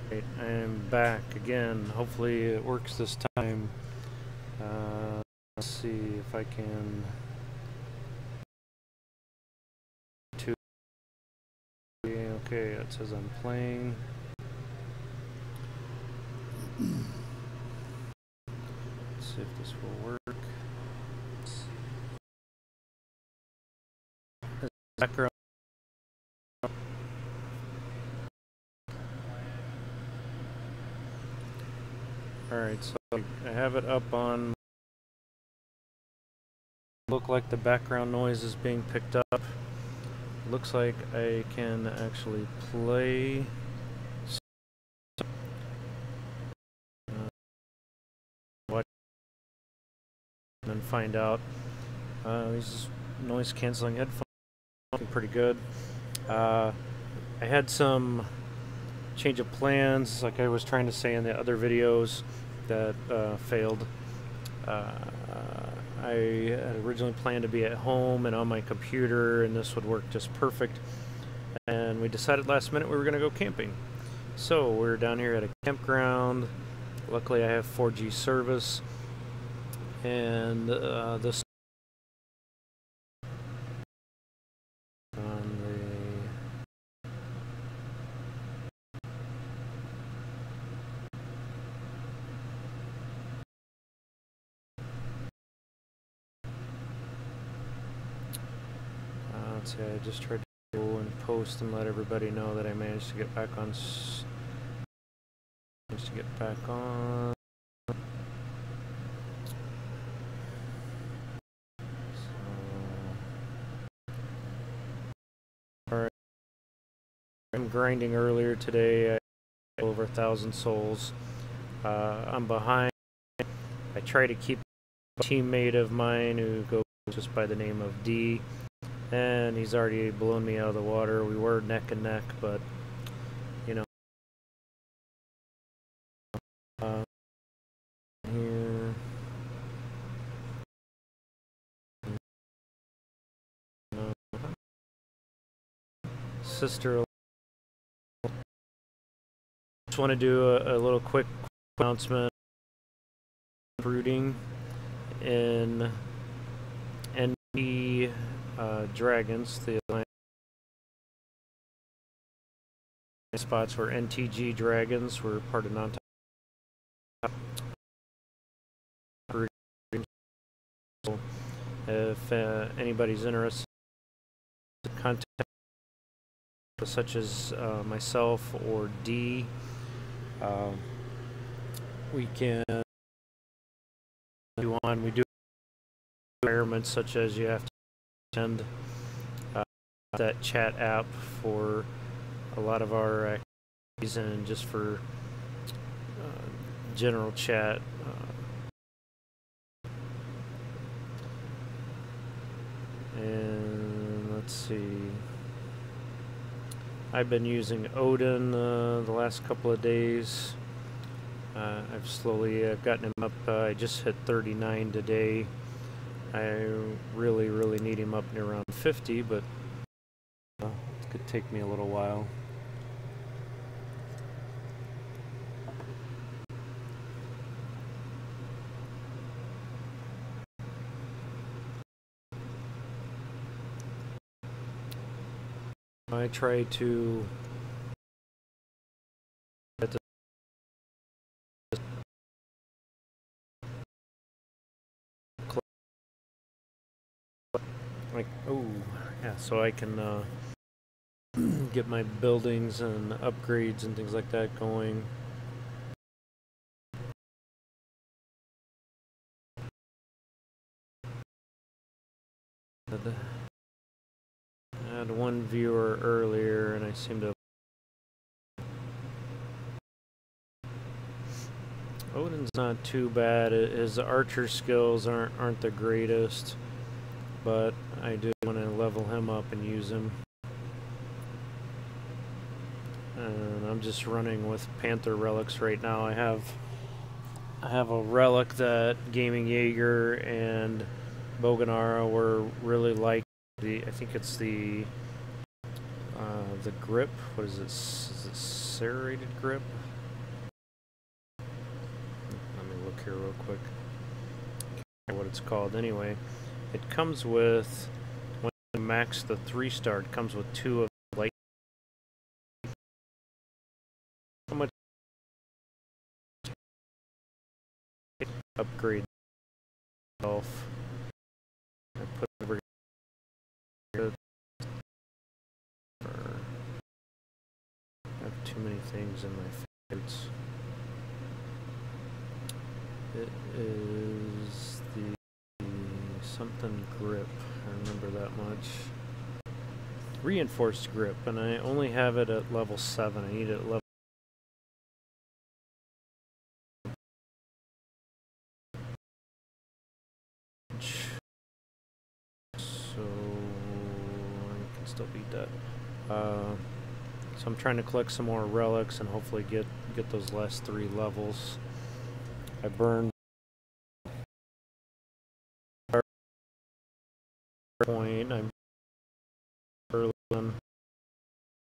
Right, I am back again. Hopefully it works this time. Let's see if I can. Okay, it says I'm playing. Let's see if this will work. Background. Alright, so I have it up on. Look like the background noise is being picked up. Looks like I can actually play. Watch and then find out. These noise canceling headphones are pretty good. I had some change of plans, like I was trying to say in the other videos that failed. I had originally planned to be at home and on my computer, and this would work just perfect. And we decided last minute we were going to go camping. So we're down here at a campground. Luckily I have 4G service, and this on let's see, I just tried to go and post and let everybody know that I managed to get back on. Alright. I'm grinding earlier today. I had over 1,000 souls. I'm behind. I try to keep a teammate of mine who goes just by the name of D, and he's already blown me out of the water. We were neck and neck, but you know. Here. Sister. Just want to do a little quick announcement. Brooding in NT Dragons, the Alliance spots were NTG Dragons. We're part of non. If anybody's interested in contact such as myself or D, we can do on. We do requirements such as you have to attend that chat app for a lot of our activities, and just for general chat. And let's see. I've been using Odin the last couple of days. I've slowly gotten him up. I just hit 39 today. I really need him up near around 50, but it could take me a little while. I try to so I can get my buildings and upgrades and things like that going. I had one viewer earlier, and I seem to. Odin's not too bad. His archer skills aren't the greatest, but I do want to level him up and use him. And I'm just running with Panther relics right now. I have a relic that Gaming Jaeger and Boganara were really like. I think it's the grip. What is it? Is it serrated grip? here real quick. What it's called anyway. It comes with, when you max the 3-star, it comes with 2 of the light. How much upgrade itself? I put over here. I have too many things in my favorites. It is the something grip. I remember that much. Reinforced grip, and I only have it at level 7. I need it at level. So I can still beat that. So I'm trying to collect some more relics and hopefully get those last 3 levels. I burned point. I'm early on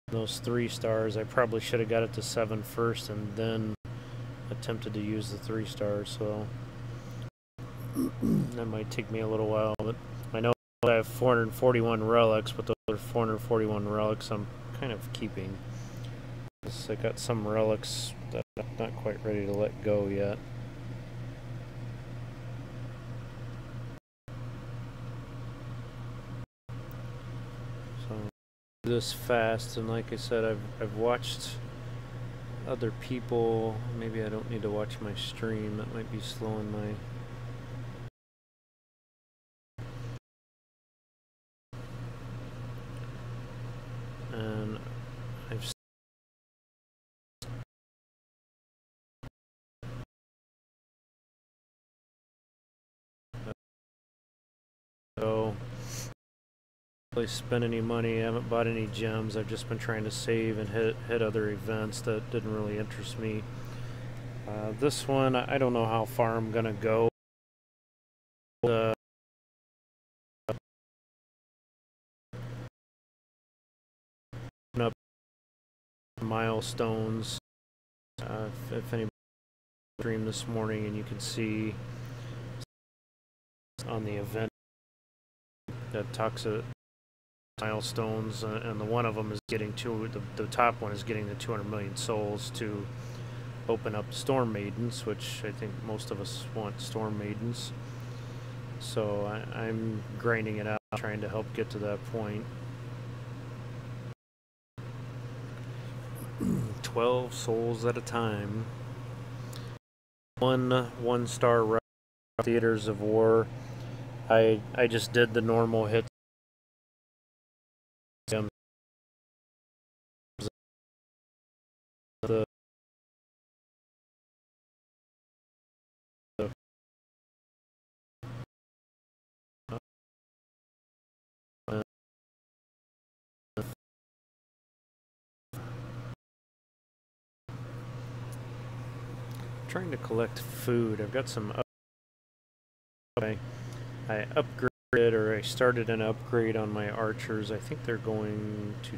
those 3 stars. I probably should have got it to 7 first and then attempted to use the 3 stars. So that might take me a little while, but I know I have 441 relics, but those are 441 relics I'm kind of keeping. I got some relics that I'm not quite ready to let go yet. So this fast, and like I said, I've watched other people. Maybe I don't need to watch my stream. That might be slowing my. And I've. So, really spent any money. I haven't bought any gems. I've just been trying to save and hit other events that didn't really interest me. This one, I don't know how far I'm gonna go. Up milestones. If anybody streamed this morning, and you can see on the event that talks about milestones, and the one of them is getting the top one is getting the 200 million souls to open up Storm Maidens, which I think most of us want Storm Maidens. So I'm grinding it out, trying to help get to that point. 12 souls at a time. One star Theaters of War. I just did the normal hits. Trying to collect food. I've got some I upgraded, or I started an upgrade on my archers. I think they're going to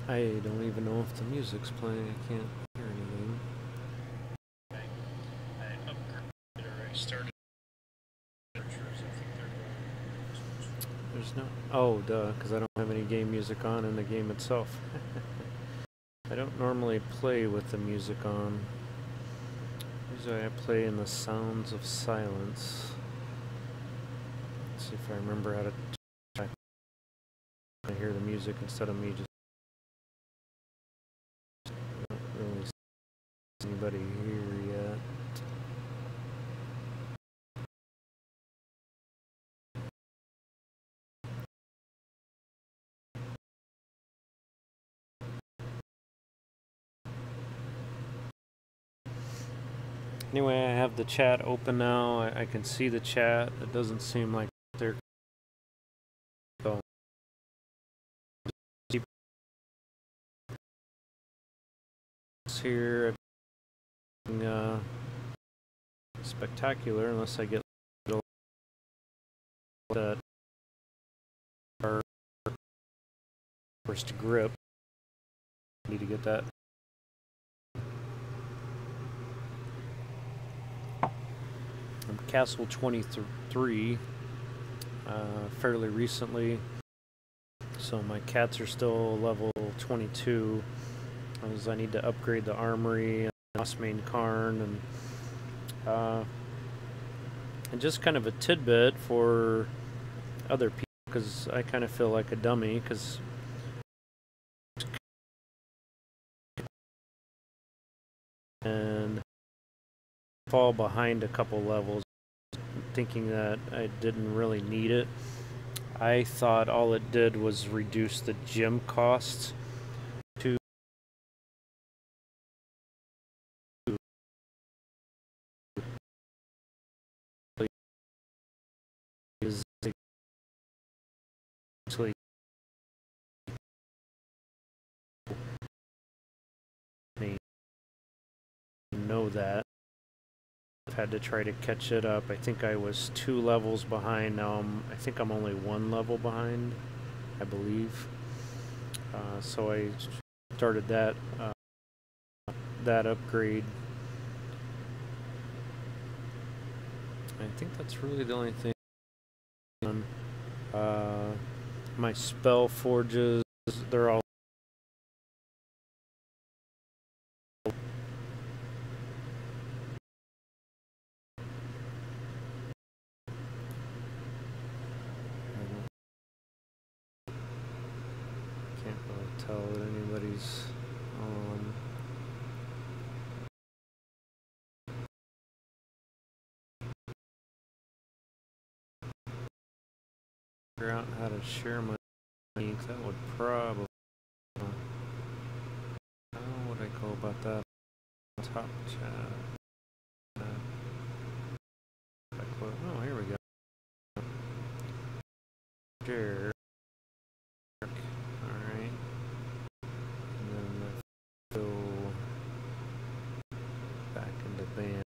I don't even know if the music's playing. I can't hear anything. I upgraded, or I started archers. I think there's no. Oh, duh, because I don't have any game music on in the game itself. I don't normally play with the music on. Usually I play in the sounds of silence. Let's see if I remember how to hear the music instead of me just. I don't really see anybody here yet. Anyway, I have the chat open now. I can see the chat. It doesn't seem like they're going. Here, spectacular unless I get that first grip. Need to get that. I'm Castle 23 fairly recently, so my cats are still level 22 as I need to upgrade the armory and Mossmane Cairn, and just kind of a tidbit for other people, because I kind of feel like a dummy because and fall behind a couple levels thinking that I didn't really need it. I thought all it did was reduce the gem costs to is actually know that. I've had to try to catch it up. I think I was 2 levels behind. Now I think I'm only 1 level behind, I believe. So I started that upgrade. I think that's really the only thing. My spell forges, they're all can't really tell that anybody's on. Figure out how to share my link. That would probably. How would I go about that? Top chat. Oh, here we go. Share. Alright. And then go back into band.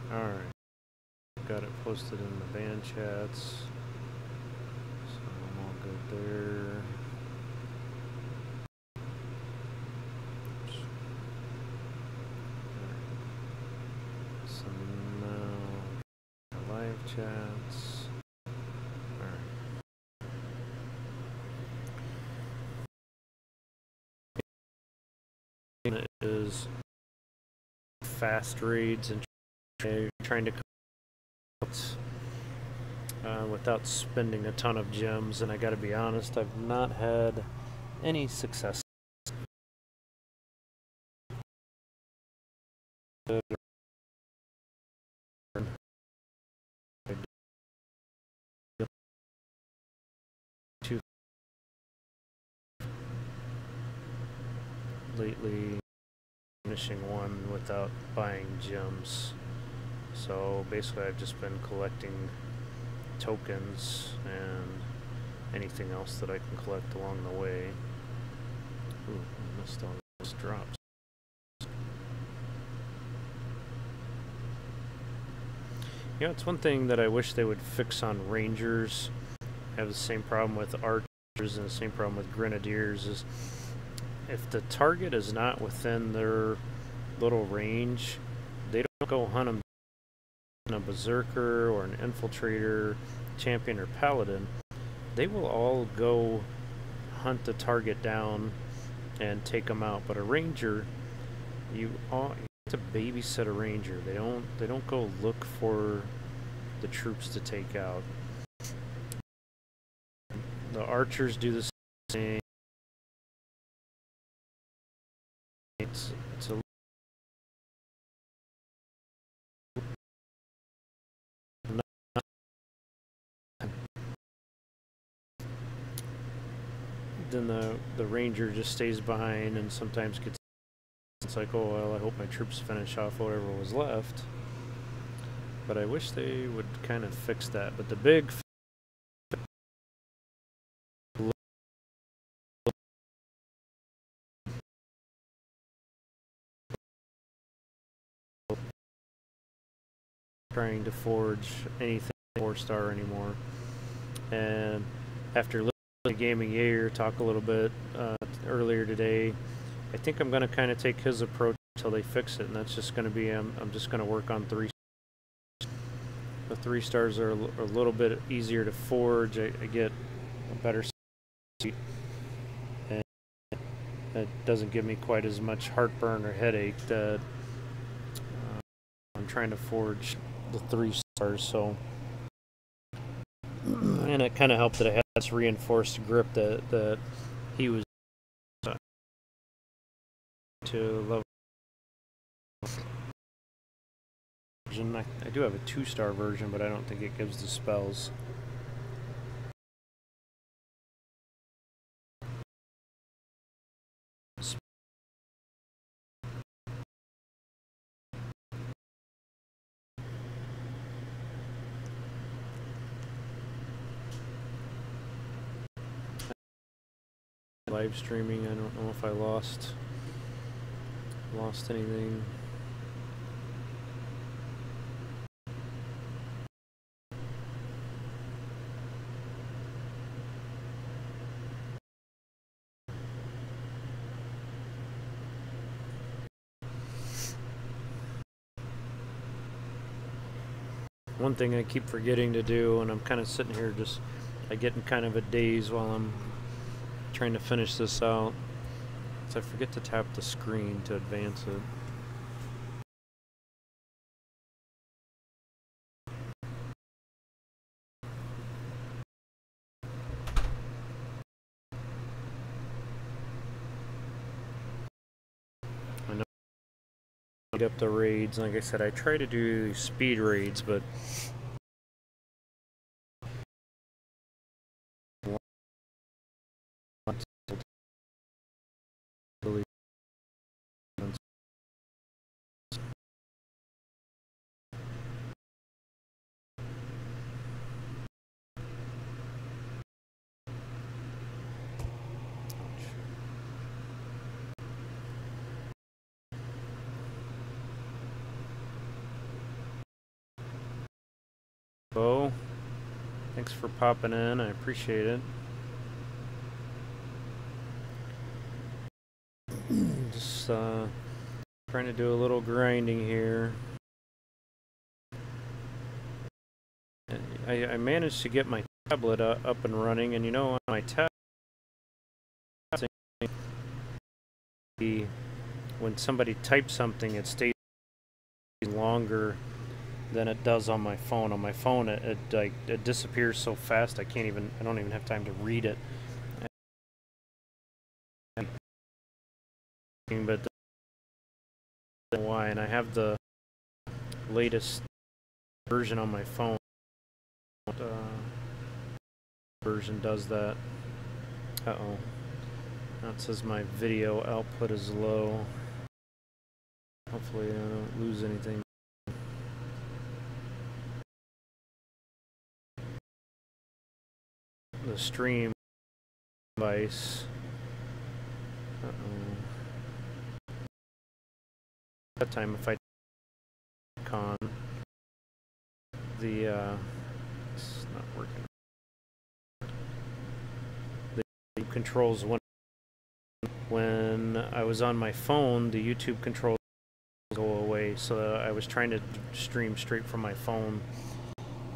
Alright, got it posted in the band chats, so I'm all good there. So now live chats. Alright. Is fast raids and trying to without spending a ton of gems, and I gotta be honest, I've not had any success. Lately finishing one without buying gems, so basically I've just been collecting tokens and anything else that I can collect along the way. Ooh, I missed all those drops. You know, it's one thing that I wish they would fix on Rangers. I have the same problem with Archers and the same problem with Grenadiers, is if the target is not within their little range, they don't go hunt them. A Berserker or an Infiltrator, Champion, or Paladin, they will all go hunt the target down and take them out. But a Ranger, you have to babysit a Ranger. They don't go look for the troops to take out. The Archers do the same. It's a then the ranger just stays behind and sometimes gets. It's like, oh well, I hope my troops finish off whatever was left. But I wish they would kind of fix that. But the big trying to forge anything 4-star anymore. And after listening to Gaming Yair talk a little bit earlier today, I think I'm going to kind of take his approach until they fix it, and that's just going to be I'm just going to work on 3. The 3 stars are a little bit easier to forge. I get a better seat, and it doesn't give me quite as much heartburn or headache that I'm trying to forge the 3 stars. So, and it kind of helped that I had this reinforced grip that he was to level. I do have a 2-star version, but I don't think it gives the spells. Live streaming, I don't know if I lost anything. One thing I keep forgetting to do, and I'm kind of sitting here I get in kind of a daze while I'm trying to finish this out, so I forget to tap the screen to advance it. I know I up the raids, like I said, I try to do speed raids, but Bo, thanks for popping in. I appreciate it. Just trying to do a little grinding here. I managed to get my tablet up and running, and you know, on my tablet, when somebody types something, it stays longer than it does on my phone. On my phone, it disappears so fast I don't even have time to read it. But why? And I have the latest version on my phone. Version does that. Uh-oh. Now it says my video output is low. Hopefully I don't lose anything. The stream device. Uh-oh. That time if I con it's not working. The controls when I was on my phone, the YouTube controls go away, so I was trying to stream straight from my phone.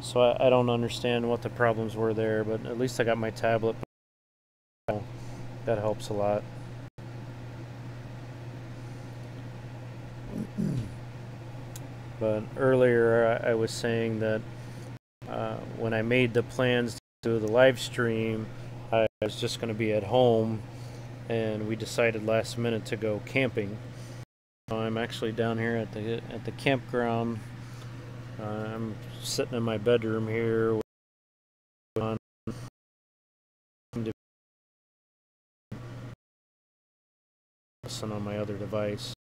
So I don't understand what the problems were there, but at least I got my tablet. That helps a lot. But earlier I was saying that when I made the plans to do the live stream, I was just going to be at home, and we decided last minute to go camping. So I'm actually down here at the campground. I'm sitting in my bedroom here. listen on my other device.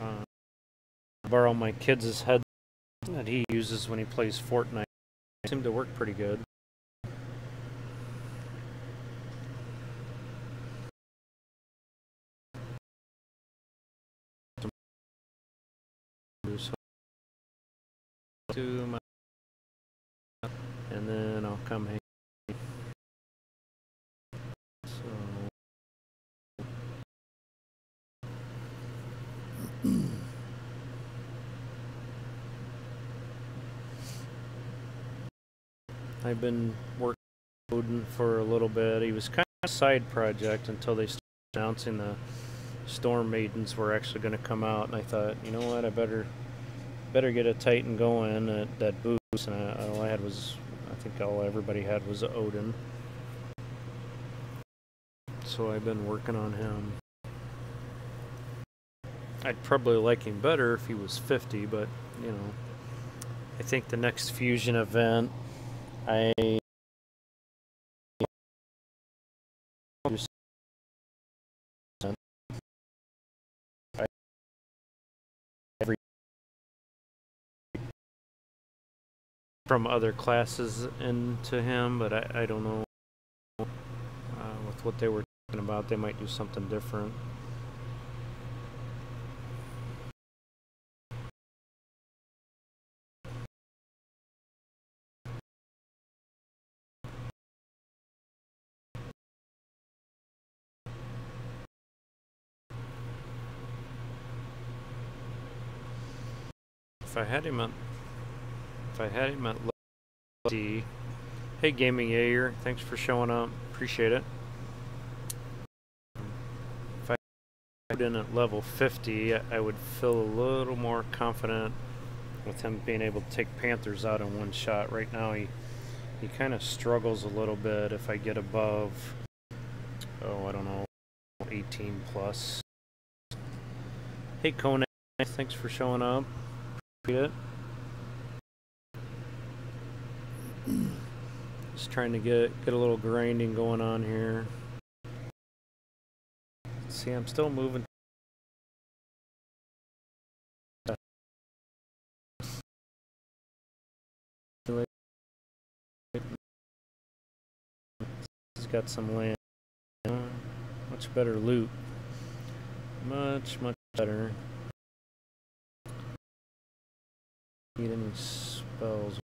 I borrow my kid's headset that he uses when he plays Fortnite. They seem to work pretty good. And then I'll come hang. So I've been working on Odin for a little bit. He was kind of a side project until they started announcing the Storm Maidens were actually going to come out, and I thought, you know what, I better get a Titan going that boost. And all I had was, I think everybody had was Odin. So I've been working on him. I'd probably like him better if he was 50, but you know, I think the next fusion event, from other classes into him, but I don't know. With what they were talking about, they might do something different. If I had him at level D. Hey, Gaming Yair, thanks for showing up. Appreciate it. If I had him at level 50, I would feel a little more confident with him being able to take Panthers out in one shot. Right now, he kind of struggles a little bit if I get above, I don't know, 18 plus. Hey, Conan, thanks for showing up. Appreciate it. Just trying to get a little grinding going on here. See, I'm still moving. He's got some land. Much better loot. Much better. Need any spells?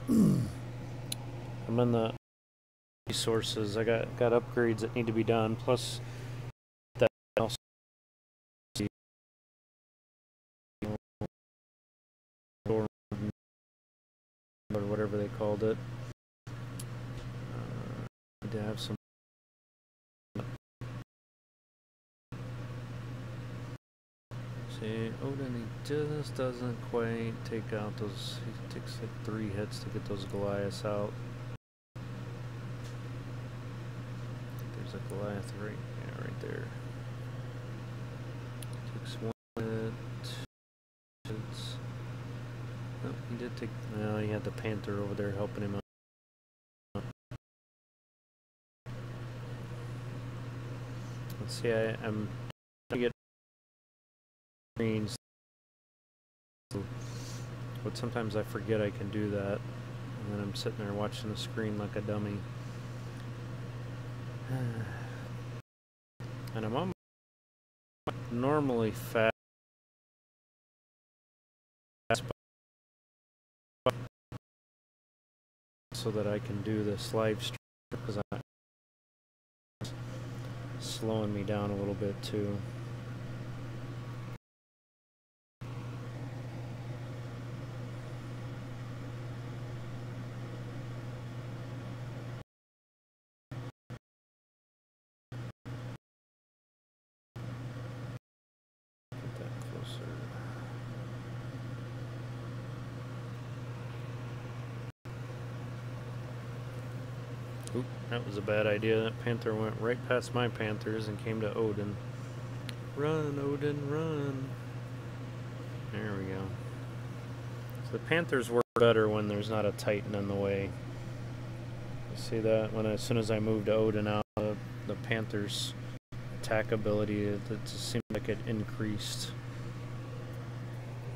I'm in the resources. I got upgrades that need to be done. Plus that also or whatever they called it. Need to have some. See, Odin, he just doesn't quite take out those. He takes like 3 hits to get those Goliaths out. There's a Goliath right there. Takes 1 hit. Hits. Oh, he did take. No, he had the Panther over there helping him out. Let's see. I'm trying to get screens, but sometimes I forget I can do that, and then I'm sitting there watching the screen like a dummy. And I'm normally fast, so that I can do this live stream, because I'm slowing me down a little bit too. Oop, that was a bad idea. That Panther went right past my Panthers and came to Odin. Run, Odin, run. There we go. So the Panthers work better when there's not a Titan in the way. You see that? As soon as I moved Odin out, the Panther's attack ability. It just seemed like it increased.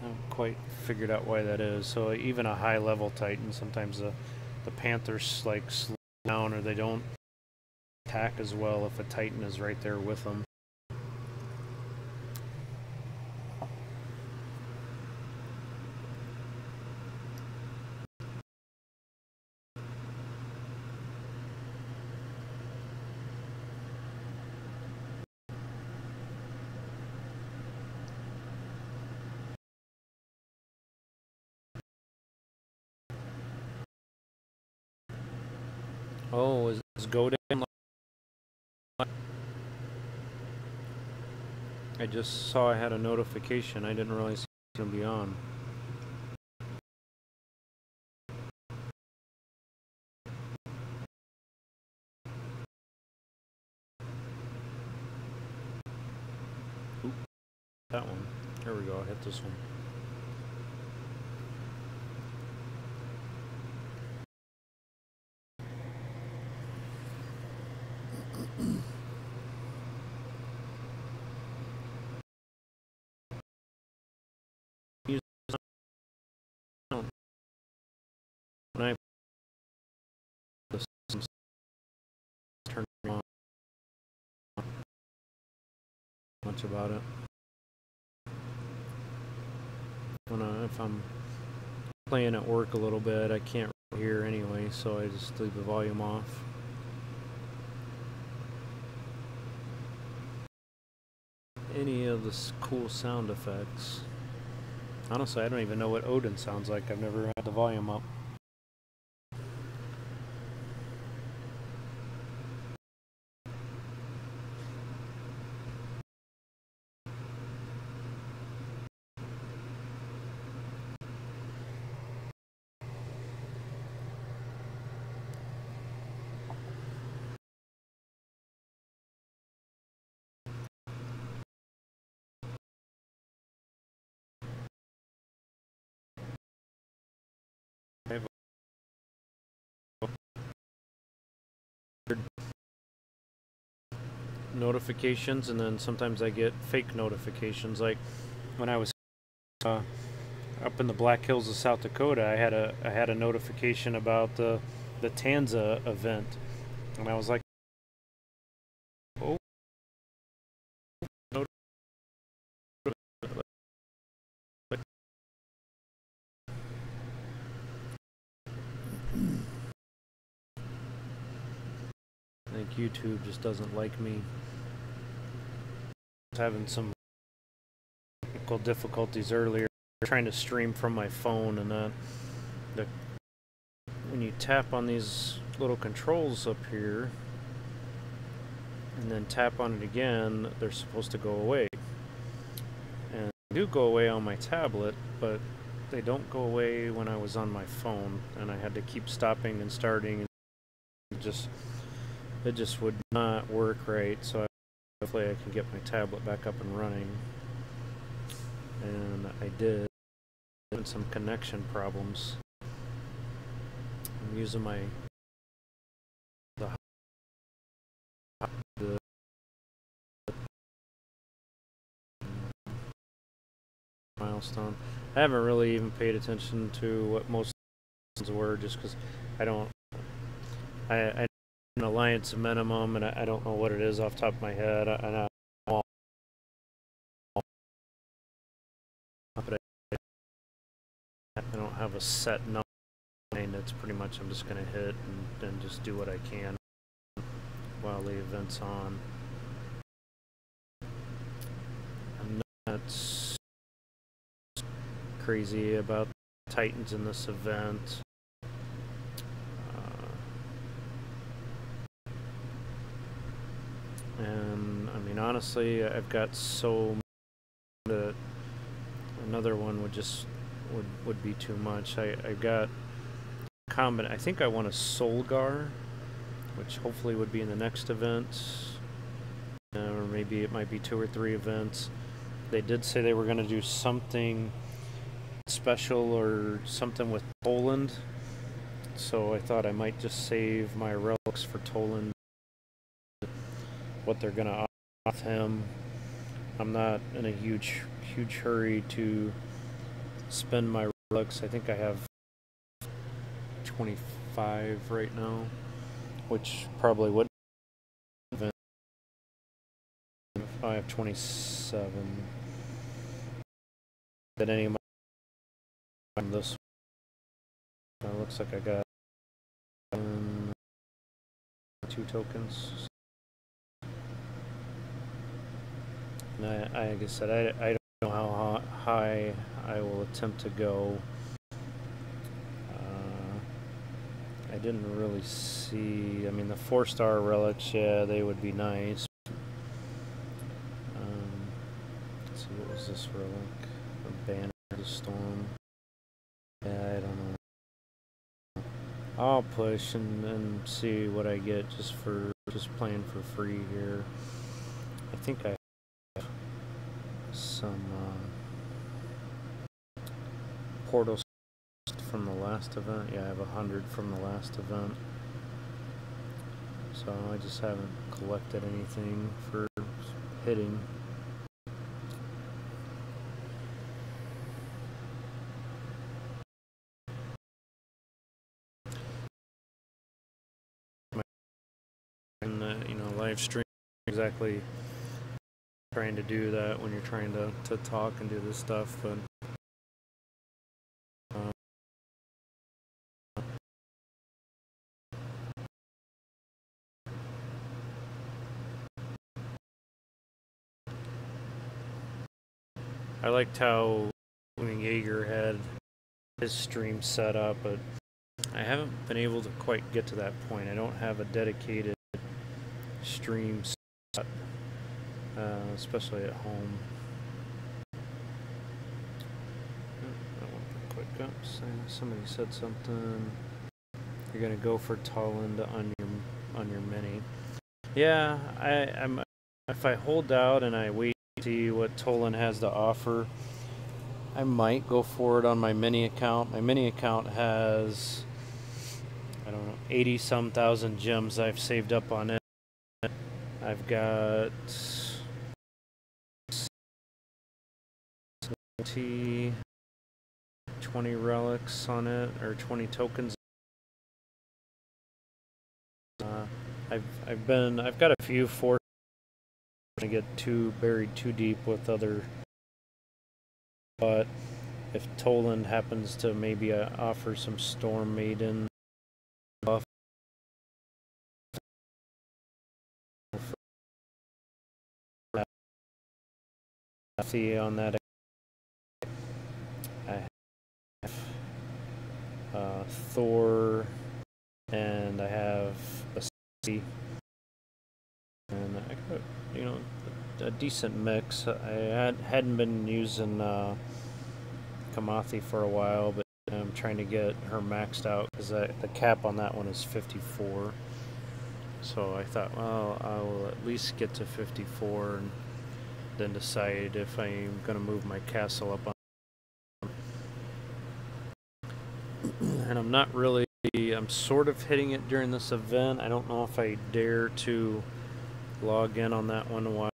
I haven't quite figured out why that is. So even a high level Titan, sometimes the Panthers like slow down, or they don't attack as well if a Titan is right there with them. Oh, is Godan? I just saw I had a notification. I didn't realize it was going to be on. Oop, that one. There we go. I hit this one. When I turn on much about it. If I'm playing at work a little bit, I can't hear anyway, so I just leave the volume off. Any of the cool sound effects. Honestly, I don't even know what Odin sounds like. I've never had the volume up. Notifications, and then sometimes I get fake notifications. Like when I was up in the Black Hills of South Dakota, I had a notification about the Tanza event, and I was like, oh, I think YouTube just doesn't like me. I was having some technical difficulties earlier trying to stream from my phone, and when you tap on these little controls up here and then tap on it again, they're supposed to go away. And they do go away on my tablet, but they don't go away when I was on my phone, and I had to keep stopping and starting, and it just would not work right. So hopefully I can get my tablet back up and running, and I did. Some connection problems. I'm using the milestone. I haven't really even paid attention to what most were, just because I'm an alliance minimum, and I don't know what it is off the top of my head. I don't have a set number. It's pretty much I'm just going to hit and just do what I can while the event's on. I'm not crazy about Titans in this event. And I mean, honestly, I've got so many that another one would be too much. I got I think I want a Solgar, which hopefully would be in the next event, or maybe it might be 2 or 3 events. They did say they were going to do something special or something with Toland, so I thought I might just save my relics for Toland what they're gonna offer him. I'm not in a huge hurry to spend my relics. I think I have 25 right now, which probably wouldn't have been if I have 27. Did any of my this looks like I got 2 tokens. And like I said, I don't know how high I will attempt to go. I didn't really see. I mean, the 4-star relics, yeah, they would be nice. Let's see, what was this relic? A banner of the storm. Yeah, I don't know. I'll push and see what I get just playing for free here. I think I have some portals from the last event. Yeah, I have 100 from the last event. So I just haven't collected anything for hitting. And live stream exactly trying to do that when you're trying to talk and do this stuff, but I liked how Jaeger had his stream set up, but I haven't been able to quite get to that point. I don't have a dedicated stream set, especially at home. Quick ups. Somebody said something. You're gonna go for Tolland on your mini. Yeah, I'm. If I hold out and I wait to see what Toland has to offer, I might go for it on my mini account. My mini account has, I don't know, 80-some thousand gems I've saved up on it. I've got 20 relics on it, or 20 tokens. I've got a few forced to get buried too deep with other, but if Toland happens to maybe offer some Storm Maiden buff on that, I have Thor, and I have a C, and I got a decent mix. I hadn't been using Kamathi for a while, but I'm trying to get her maxed out because the cap on that one is 54. So I thought, well, I will at least get to 54 and then decide if I'm going to move my castle up on. And I'm not really, I'm sort of hitting it during this event. I don't know if I dare to log in on that one while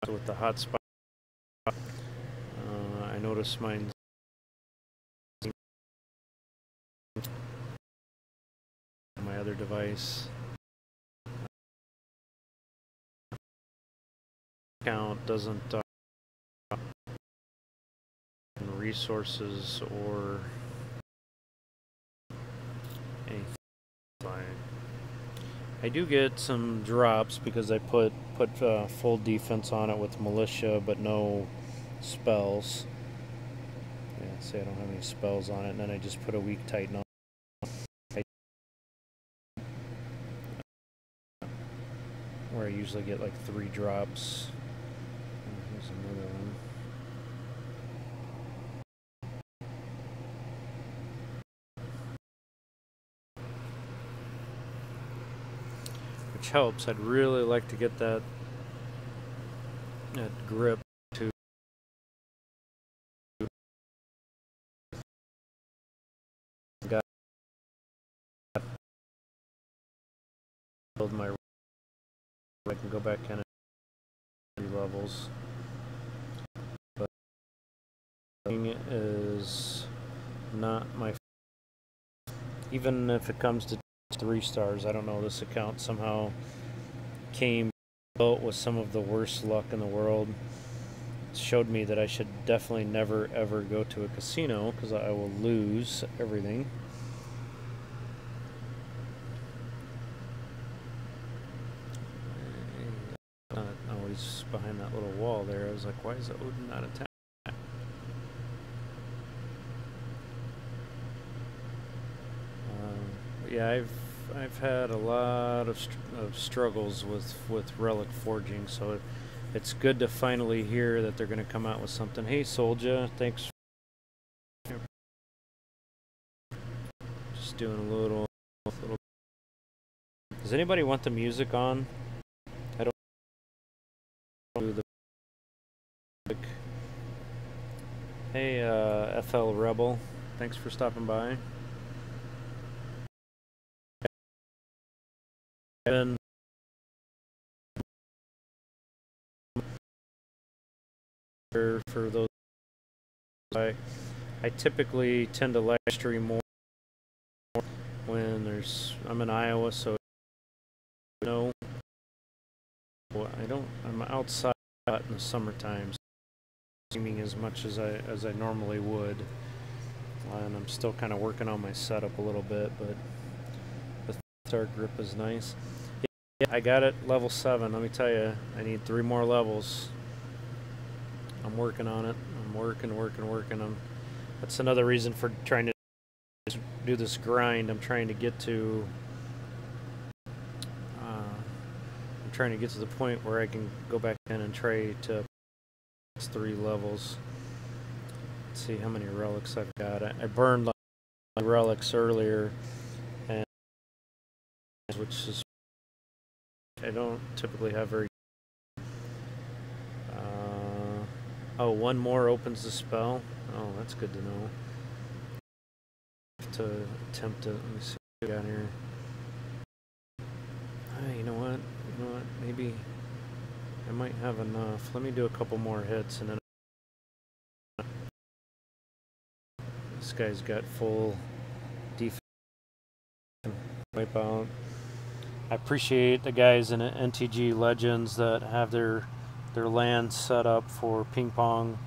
with the hotspot. I noticed mine's on my other device. Account doesn't resources or anything. I do get some drops because I put full defense on it with militia, but no spells. Yeah, say I don't have any spells on it, and then I just put a weak titan on. Where I usually get like 3 drops. Here's another one. Which helps. I'd really like to get that grip to build my I can go back in and levels. But is not my. Even if it comes to 3 stars, I don't know. This account somehow came built with some of the worst luck in the world. It showed me that I should definitely never ever go to a casino because I will lose everything. Oh, he's behind that little wall there. I was like, why is Odin not attacking? Yeah, I've had a lot of struggles with relic forging, so it's good to finally hear that they're going to come out with something. Hey, Soldier, thanks. Just doing a little. Does anybody want the music on? I don't do the. Hey, FL Rebel, thanks for stopping by. And for those, I typically tend to live stream more when I'm in Iowa, so no, well, I'm outside in the summertime, streaming as much as I normally would, and I'm still kind of working on my setup a little bit, but the start grip is nice. Yeah, I got it level 7. Let me tell you, I need 3 more levels. I'm working on it. I'm working. That's another reason for trying to do this grind. I'm trying to get to the point where I can go back in and try to 3 levels. Let's see how many relics I've got. I burned like relics earlier, and which is I don't typically have very. Oh, 1 more opens the spell. Oh, that's good to know. To attempt it. Let me see what we got here. You know what? Maybe I might have enough. Let me do a couple more hits, and then this guy's got full defense. Wipe out. I appreciate the guys in NTG Legends that have their land set up for ping pong.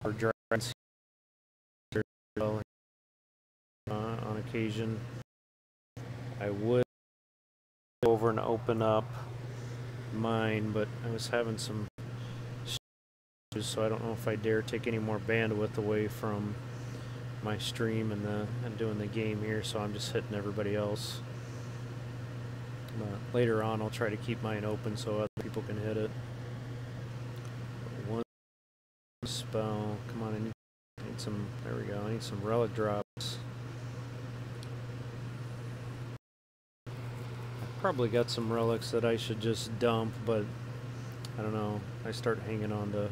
Or dragons on occasion. I would go over and open up mine, but I was having some issues, so I don't know if I dare take any more bandwidth away from my stream and doing the game here, so I'm just hitting everybody else. But later on, I'll try to keep mine open so other people can hit it. 1 spell. Come on, I need some. There we go. I need some relic drops. I've probably got some relics that I should just dump, but I don't know. I start hanging on to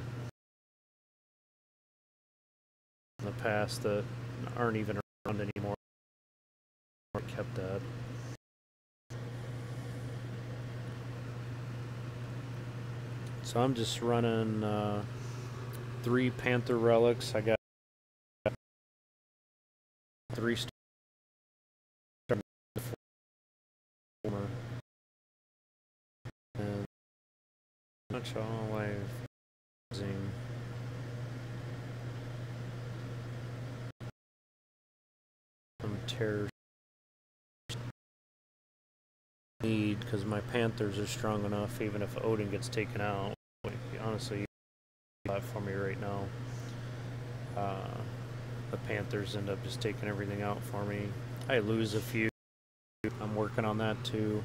the past that aren't even around anymore. I kept that. So I'm just running 3 Panther relics. I got 3 stars. And that's all I've using. Some terror need because my Panthers are strong enough even if Odin gets taken out. Honestly, that for me right now. The Panthers end up just taking everything out for me. I lose a few. I'm working on that too.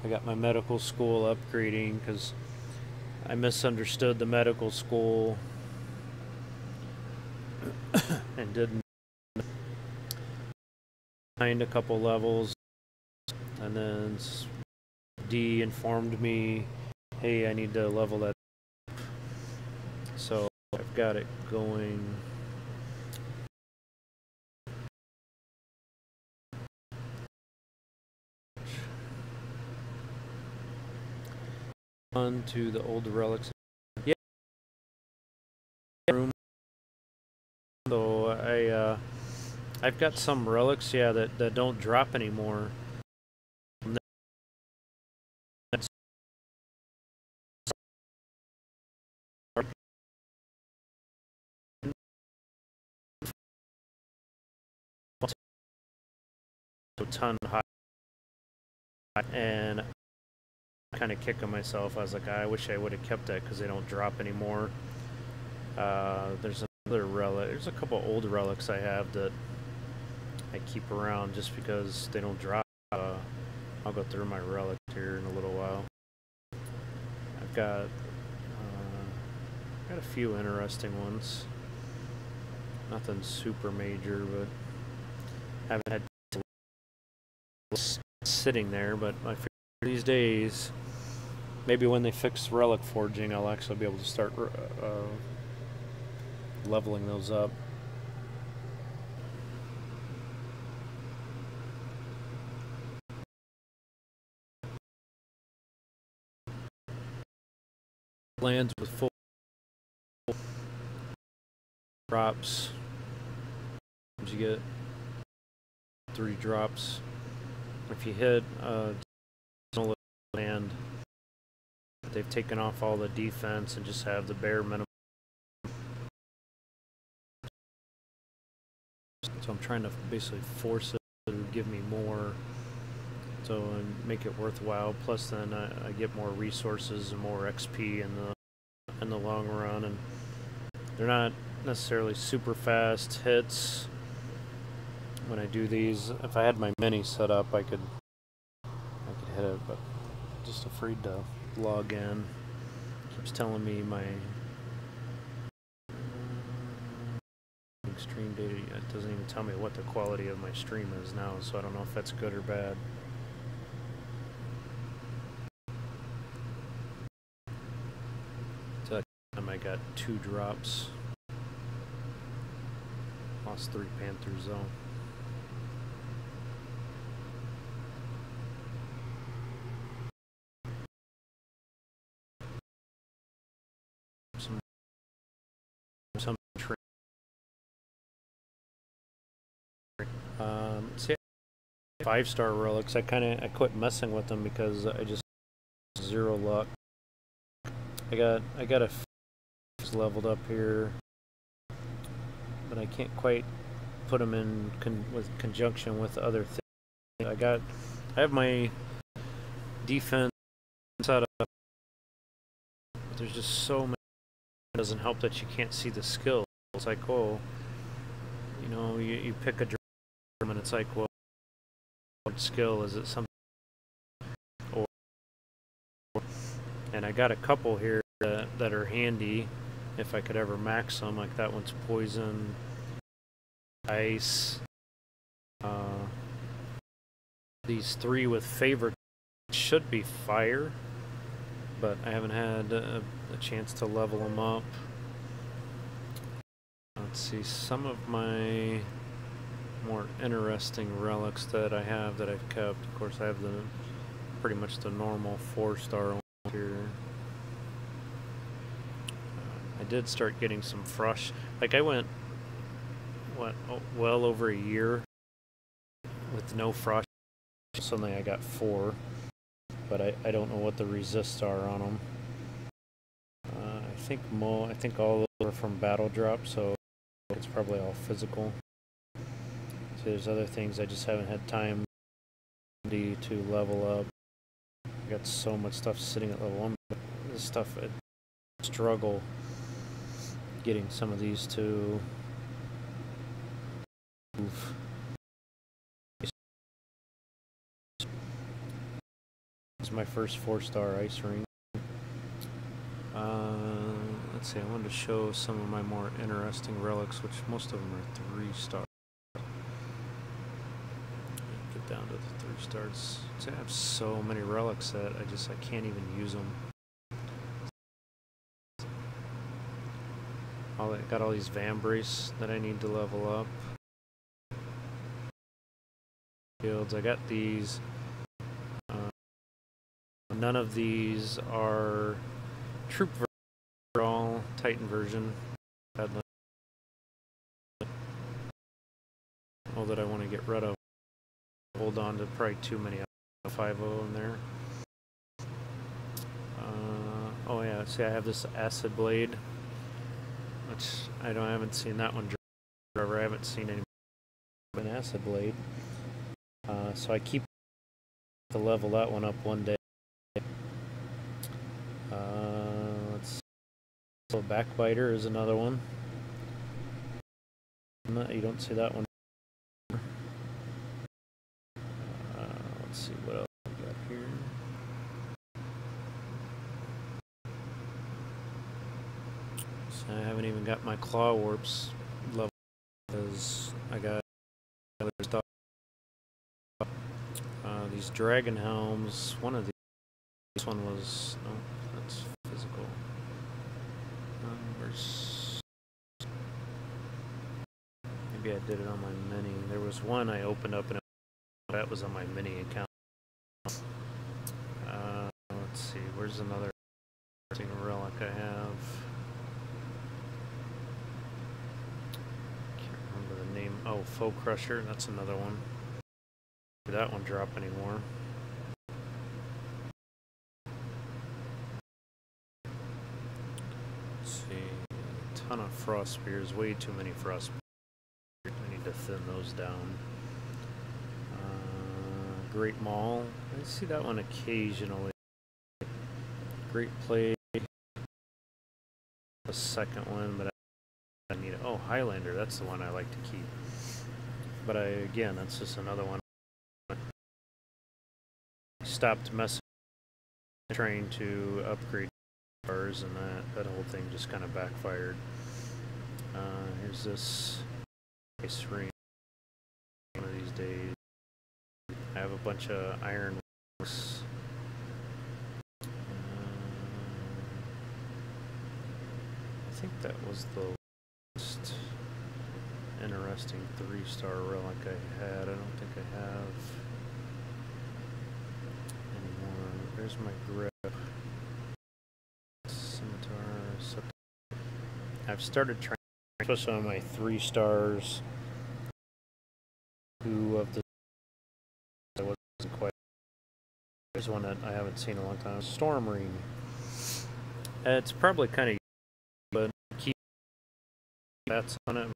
I got my medical school upgrading because I misunderstood the medical school and didn't find a couple levels, and then D informed me, hey, I need to level that up. So I've got it going. on to the old relics. Yeah, room. So I've got some relics, yeah, that don't drop anymore. A ton high, and kind of kicking myself. I was like, I wish I would have kept that because they don't drop anymore. There's another relic. There's a couple old relics I have that I keep around just because they don't drop. I'll go through my relic here in a little while. I've got a few interesting ones. Nothing super major, but haven't had sitting there. But I figure these days, maybe when they fix relic forging, I'll actually be able to start leveling those up. Lands with full drops. You get 3 drops. If you hit land, they've taken off all the defense and just have the bare minimum. So I'm trying to basically force it to give me more, so and make it worthwhile. Plus, then I get more resources and more XP in the long run, and they're not necessarily super fast hits. When I do these, if I had my mini set up, I could hit it, but just afraid to log in. Keeps telling me my stream data. It doesn't even tell me what the quality of my stream is now, so I don't know if that's good or bad. So that time I got 2 drops. Lost 3 Panthers though. Some see, 5-star relics. I quit messing with them because I just 0 luck. I got a leveled up here, but I can't quite put them in with conjunction with other things. I have my defense set up, but there's just so many. It doesn't help that you can't see the skill. It's like, oh, you know, you pick a drum and it's like, well, what skill is it? Something, or and I got a couple here that are handy if I could ever max them. Like that one's poison, ice. These 3 with favorite should be fire, but I haven't had a chance to level them up. Let's see, some of my more interesting relics that I have that I've kept. Of course, I have pretty much the normal 4-star one here. I did start getting some frost. Like I went, well over a year with no frost. Suddenly I got 4, but I don't know what the resists are on them. I think all of them are from battle drop, so it's probably all physical. So there's other things I just haven't had time to level up. I got so much stuff sitting at level 1. But this stuff, I struggle getting some of these to move. This is my first 4-star ice ring. Let's see, I wanted to show some of my more interesting relics, which most of them are 3-star. Get down to the 3 stars. I have so many relics that I can't even use them. I got all these Vambrace that I need to level up. Fields. I got these None of these are troop version, they're all Titan version. All that I want to get rid of. Hold on to probably too many 5.0 in there. Oh yeah, see I have this Acid Blade, which I haven't seen that one forever. I haven't seen any an Acid Blade. So I keep to level that one up one day. Let's see. So Backbiter is another one. You don't see that one. Let's see what else we got here. So I haven't even got my Claw Warps level because I got other stuff. These Dragon Helms. One of these. This one was that's physical. Where's maybe I did it on my mini. There was one I opened up and that was on my mini account. Let's see, where's another relic I have? Can't remember the name. Oh, Foe Crusher, that's another one. Did that one drop anymore? Let's see, a ton of Frost Spears, way too many Frost Spears. I need to thin those down. Great Maul, I see that one occasionally. Great Plague, the second one, but I need it. Oh, Highlander, that's the one I like to keep. But again, that's just another one. I stopped messing, trying to upgrade cars, and that whole thing just kind of backfired. Here's this ice ring. One of these days, I have a bunch of iron works. I think that was the most interesting 3-star relic I had. I don't think I have anymore. There's my grip. Scimitar. I've started trying, especially on my 3 stars. Who of the I wasn't quite. There's one that I haven't seen in a long time. Storm Ring. It's probably kind of, but keep bats on it.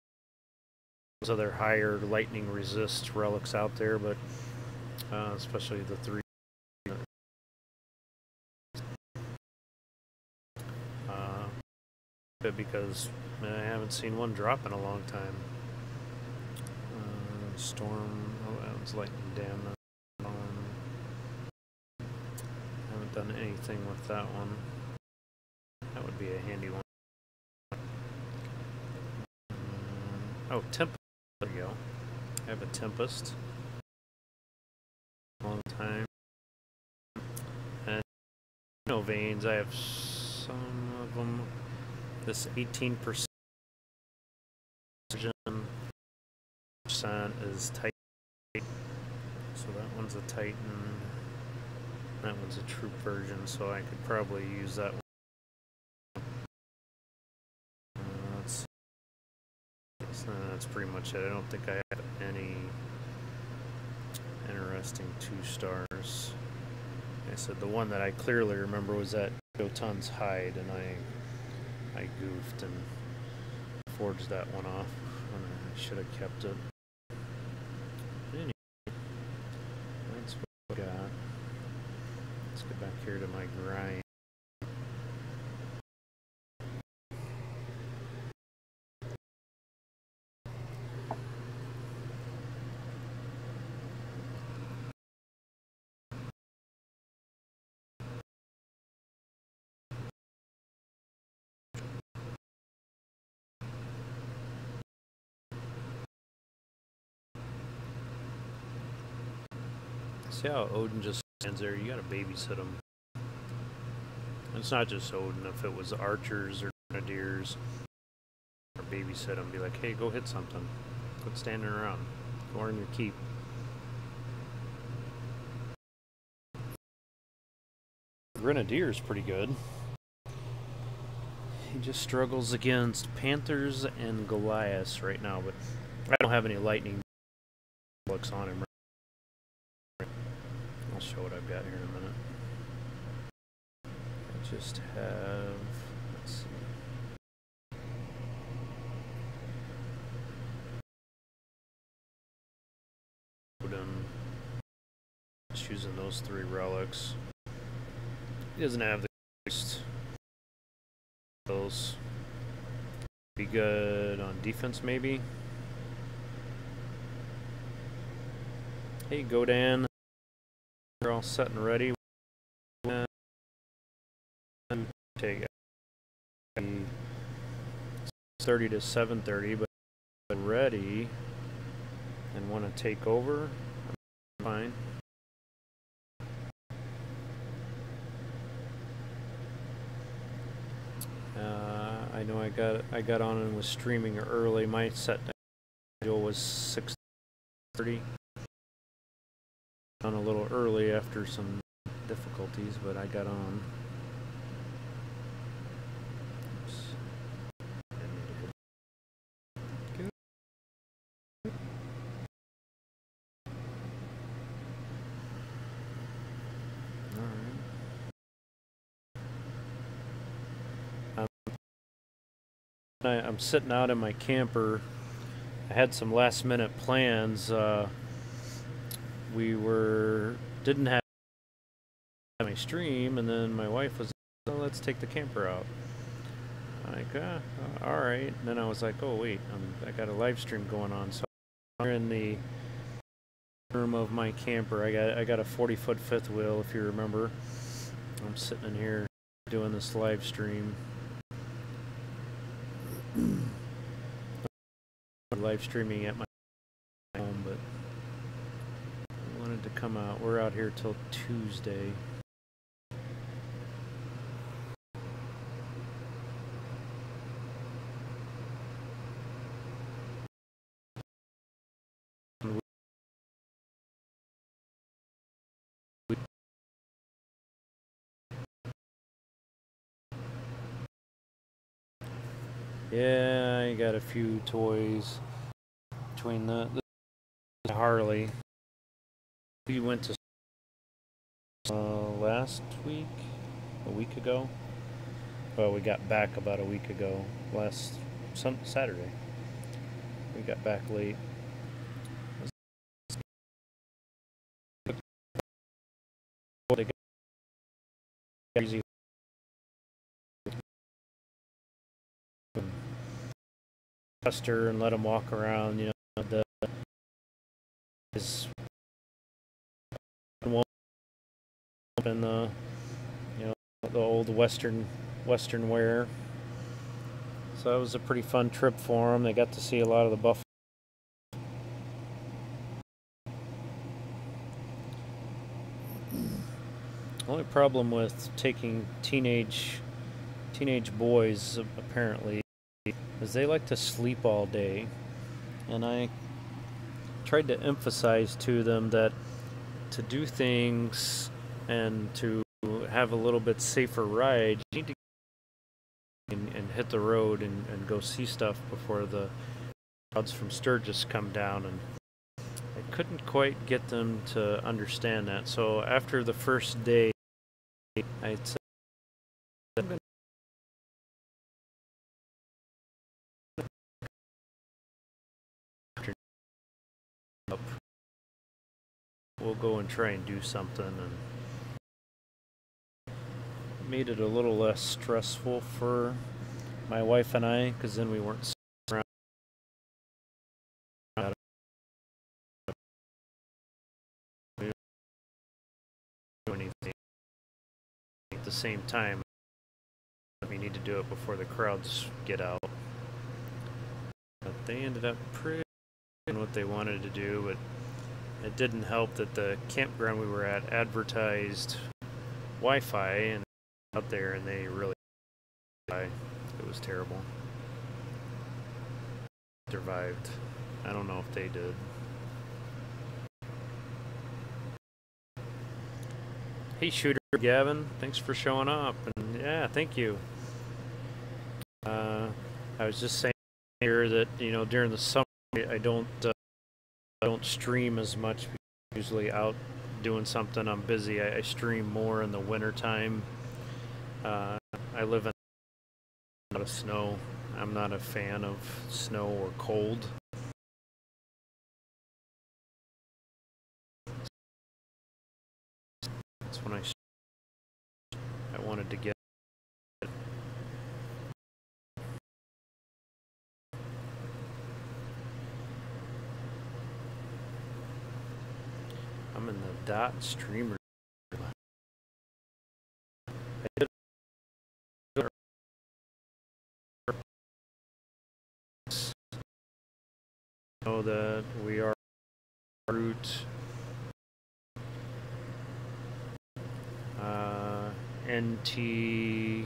Those other higher lightning resist relics out there, but especially the 3. Because I haven't seen one drop in a long time. Storm. Oh, that one's lightning damage. Haven't done anything with that one. That would be a handy one. Oh, Tempest. There you go. I have a Tempest. Long time. And no veins. I have some of them. This 18% is Titan. So that one's a Titan. That one's a troop version, so I could probably use that one. That's pretty much it. I don't think I have any interesting 2-stars. Like I said, the one that I clearly remember was that Jotun's Hide, and I goofed and forged that one off, and I should have kept it. Anyway, that's what we got. Let's get back here to my grind. See how Odin just stands there? You gotta babysit him. It's not just Odin. If it was archers or grenadiers, or babysit him, be like, hey, go hit something. Quit standing around. Go earn your keep. Grenadier is pretty good. He just struggles against Panthers and Goliaths right now, but I don't have any lightning looks on him. I'll show what I've got here in a minute. I just have, let's see. Just using those 3 relics. He doesn't have the best skills. Be good on defense, maybe. Hey, Godan. We're all set and ready. Take 30 to 7:30, but ready and want to take over. Fine. I know I got on and was streaming early. My set schedule was 6:30. On a little early after some difficulties, but I got on. Oops. I'm sitting out in my camper. I had some last minute plans. We didn't have a stream, and then my wife was like, oh, let's take the camper out. I'm like, all right. And then I was like, oh wait, I got a live stream going on. So I'm in the room of my camper. I got a 40-foot fifth wheel, if you remember. I'm sitting in here doing this live stream. Live streaming at my home, but I wanted to come out. We're out here till Tuesday. Yeah, I got a few toys between the Harley. We went to last week, a week ago. Well, we got back about a week ago, Saturday. We got back late. They got easy. Custer and let him walk around, you know, his and the, you know, the old western wear. So it was a pretty fun trip for them. They got to see a lot of the buffalo. The only problem with taking teenage boys, apparently, is they like to sleep all day. And I tried to emphasize to them that to do things and to have a little bit safer ride, you need to and hit the road and go see stuff before the crowds from Sturgis come down. And I couldn't quite get them to understand that. So after the first day, I said, we'll go and try and do something, and made it a little less stressful for my wife and I, because then we weren't around anything at the same time. We need to do it before the crowds get out. But they ended up pretty doing what they wanted to do, but it didn't help that the campground we were at advertised Wi-Fi and out there, and they really, it was terrible. Survived. I don't know if they did. Hey, Shooter. Gavin. Thanks for showing up. And yeah, thank you. I was just saying here that, you know, during the summer I don't stream as much. Usually out doing something. I'm busy. I stream more in the winter time. I live in a lot of snow. I'm not a fan of snow or cold. That's when I wanted to get. I'm in the dot streamer. Know that we are root NTG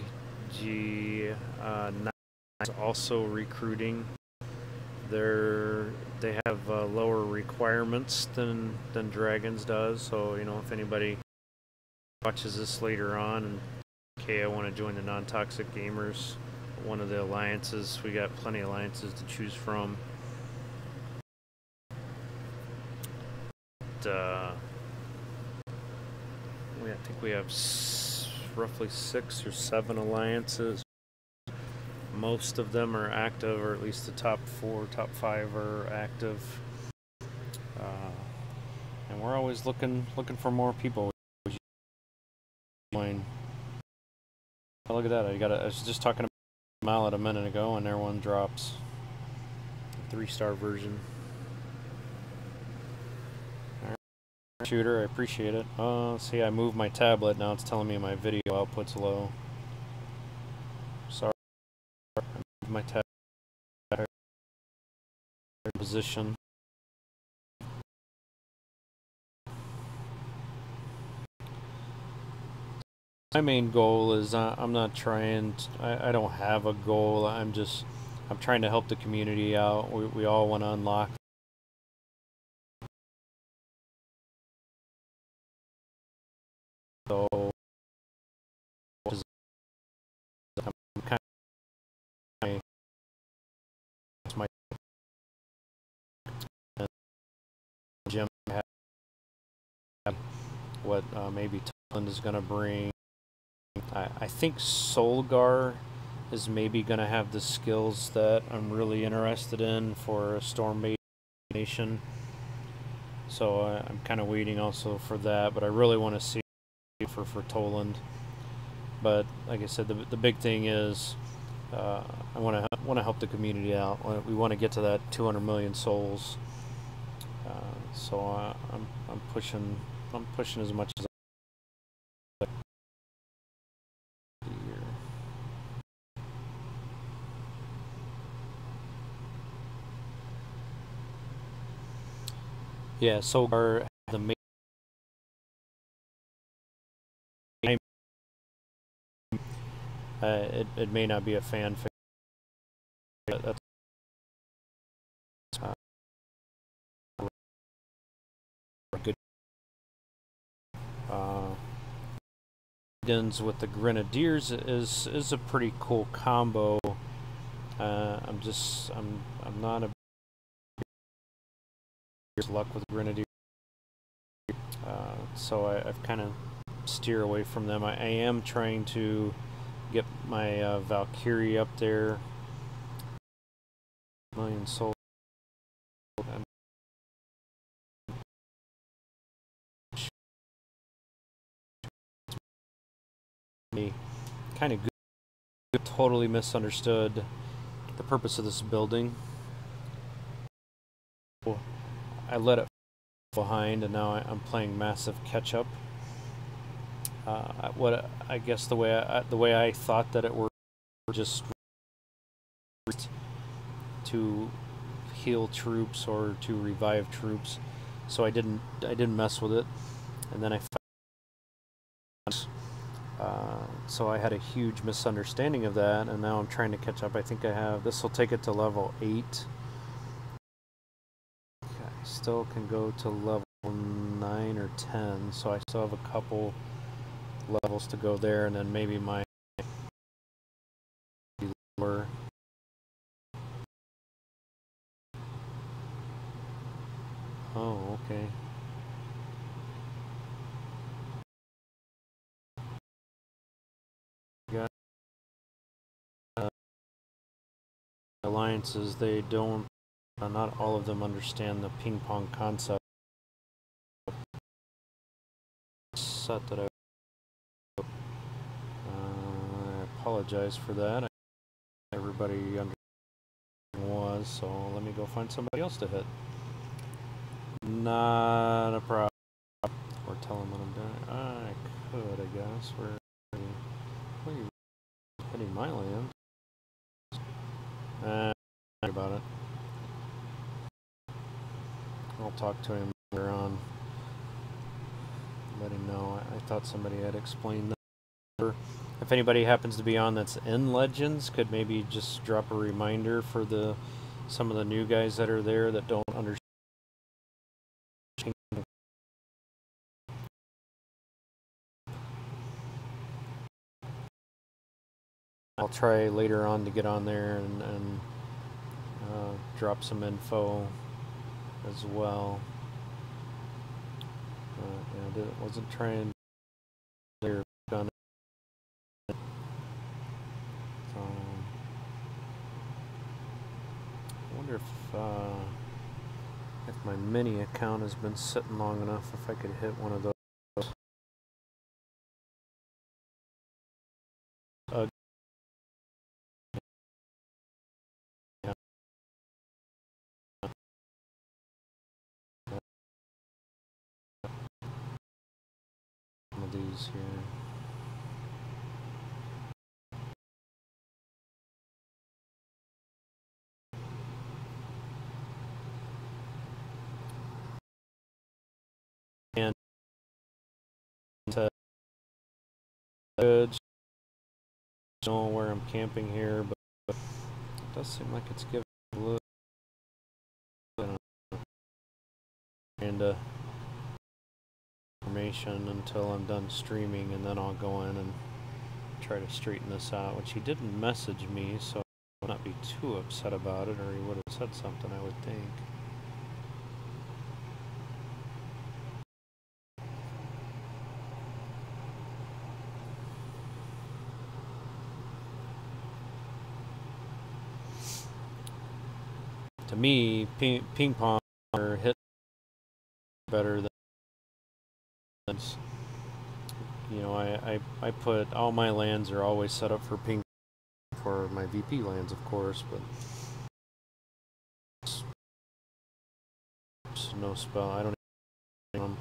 is also recruiting. They have lower requirements than Dragons does. So, you know, if anybody watches this later on and okay, I want to join the Non-Toxic Gamers, one of the alliances, we got plenty of alliances to choose from. I think we have roughly 6 or 7 alliances. Most of them are active, or at least the top 4, top 5 are active. And we're always looking for more people. Oh, look at that! I was just talking about Mallet a minute ago, and there one drops. 3-star version. Shooter, I appreciate it. See, I moved my tablet, now it's telling me my video output's low. Sorry, I moved my tablet position. My main goal is I'm not trying I don't have a goal. I'm trying to help the community out. We all want to unlock. So I'm kind of my gym what maybe Thailand is going to bring. I think Solgar is maybe going to have the skills that I'm really interested in for a Stormbait nation. So I'm kind of waiting also for that, but I really want to see for Toland. But like I said, the big thing is I want to help the community out. We want to get to that 200 million souls. So I'm pushing as much as I can. Yeah, Solgar the main. It may not be a fan favorite. That's good. With the Grenadiers is a pretty cool combo. I'm not a luck with Grenadier, so I've kind of steer away from them. I am trying to get my Valkyrie up there. Million souls. Kind of good. Totally misunderstood the purpose of this building. I let it behind, and now I'm playing massive catch up. What I guess the way I thought that it worked, just to heal troops or to revive troops, so I didn't mess with it, and then I found so I had a huge misunderstanding of that, and now I'm trying to catch up. I think I have this will take it to level 8. I still can go to level 9 or 10, so I still have a couple levels to go there, and then maybe my lower. Oh, okay. Got alliances. They don't. Not all of them understand the ping pong concept. Set that I apologize for that. Everybody understood was, so let me go find somebody else to hit. Not a problem. Or tell them what I'm doing. I could, I guess. Where are you hitting my land? About it. I'll talk to him later on. Let him know. I thought somebody had explained that. If anybody happens to be on that's in Legends, could maybe just drop a reminder for some of the new guys that are there that don't understand. I'll try later on to get on there and drop some info as well. Yeah, I wasn't trying there done it. I wonder if my mini account has been sitting long enough, if I could hit one of those. Some of these here. And good. I don't know where I'm camping here, but it does seem like it's giving a little information until I'm done streaming, and then I'll go in and try to straighten this out, which he didn't message me, so I would not be too upset about it, or he would have said something, I would think. To me, ping pong or hit better than, you know, I put all my lands are always set up for ping for my VP lands, of course, but no spell. I don't even,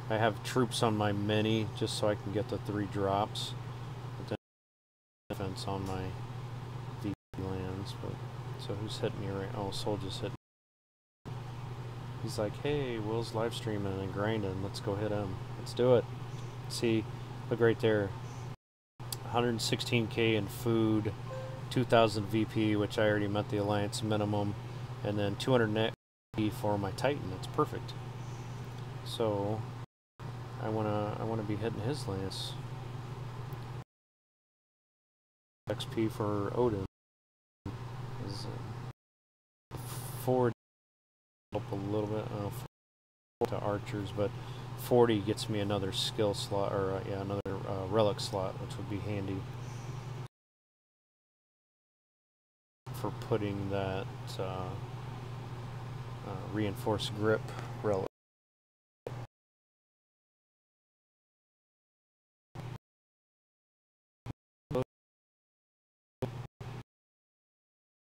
I have troops on my mini just so I can get the 3 drops, but then defense on my VP lands. But so who's hitting me right? Oh, Soldier's hitting. He's like, hey, Will's live streaming and grinding. Let's go hit him. Let's do it. See, look right there. 116k in food, 2,000 VP, which I already met the alliance minimum, and then 200 net for my Titan. That's perfect. So I wanna be hitting his lance. XP for Odin is 40 up a little bit to archers, but 40 gets me another skill slot, or yeah, another relic slot, which would be handy for putting that reinforced grip relic.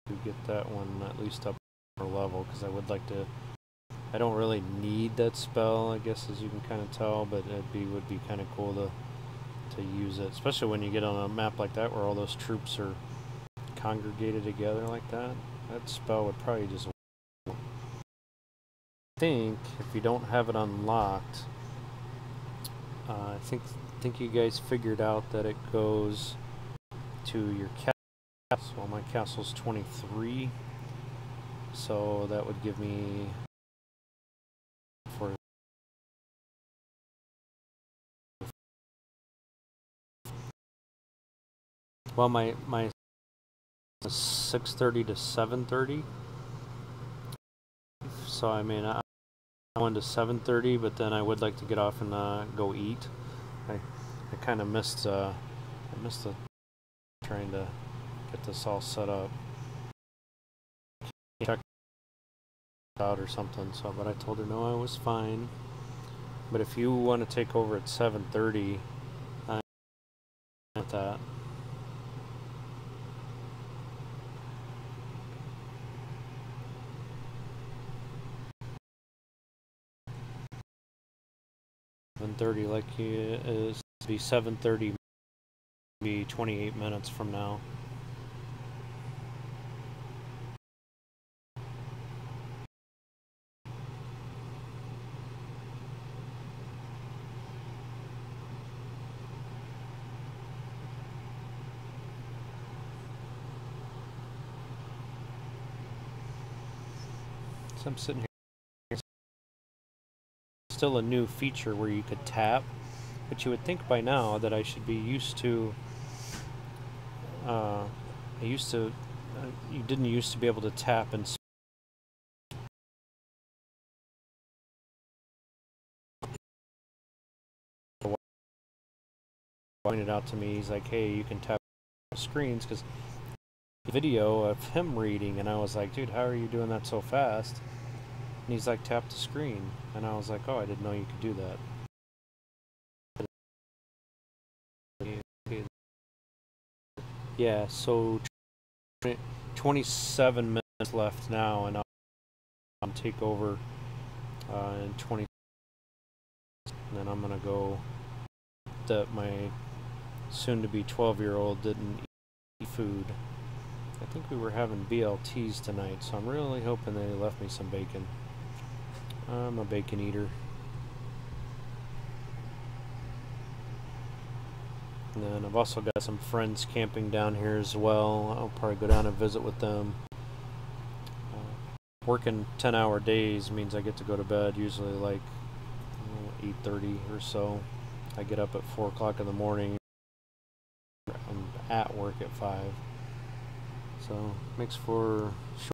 To get that one at least up to level, because I would like to. I don't really need that spell, I guess, as you can kind of tell, but would be kind of cool to use it, especially when you get on a map like that where all those troops are congregated together like that. That spell would probably just work. I think if you don't have it unlocked, I think you guys figured out that it goes to your castle. Well, my castle's 23, so that would give me for Well, my 6:30 to 7:30. So I mean, I went to 7:30, but then I would like to get off and go eat. I kind of missed I missed the trying to get this all set up. Check out or something. So, but I told her no, I was fine. But if you want to take over at 7:30, I'm at that. Like is be 7:30, be 28 minutes from now. So I'm sitting here. Still a new feature where you could tap, but you would think by now that I should be used to. You didn't used to be able to tap and pointed out to me. He's like, "Hey, you can tap screens," because video of him reading, and I was like, "Dude, how are you doing that so fast?" And he's like, "Tap the screen," and I was like, "Oh, I didn't know you could do that." Yeah, so 27 minutes left now, and I'll take over in 20. And then I'm gonna go. That my soon-to-be 12-year-old didn't eat food. I think we were having BLTs tonight, so I'm really hoping they left me some bacon. I'm a bacon eater. And then I've also got some friends camping down here as well. I'll probably go down and visit with them. Working 10-hour days means I get to go to bed usually like 8:30 or so. I get up at 4 o'clock in the morning. I'm at work at 5. So makes for short.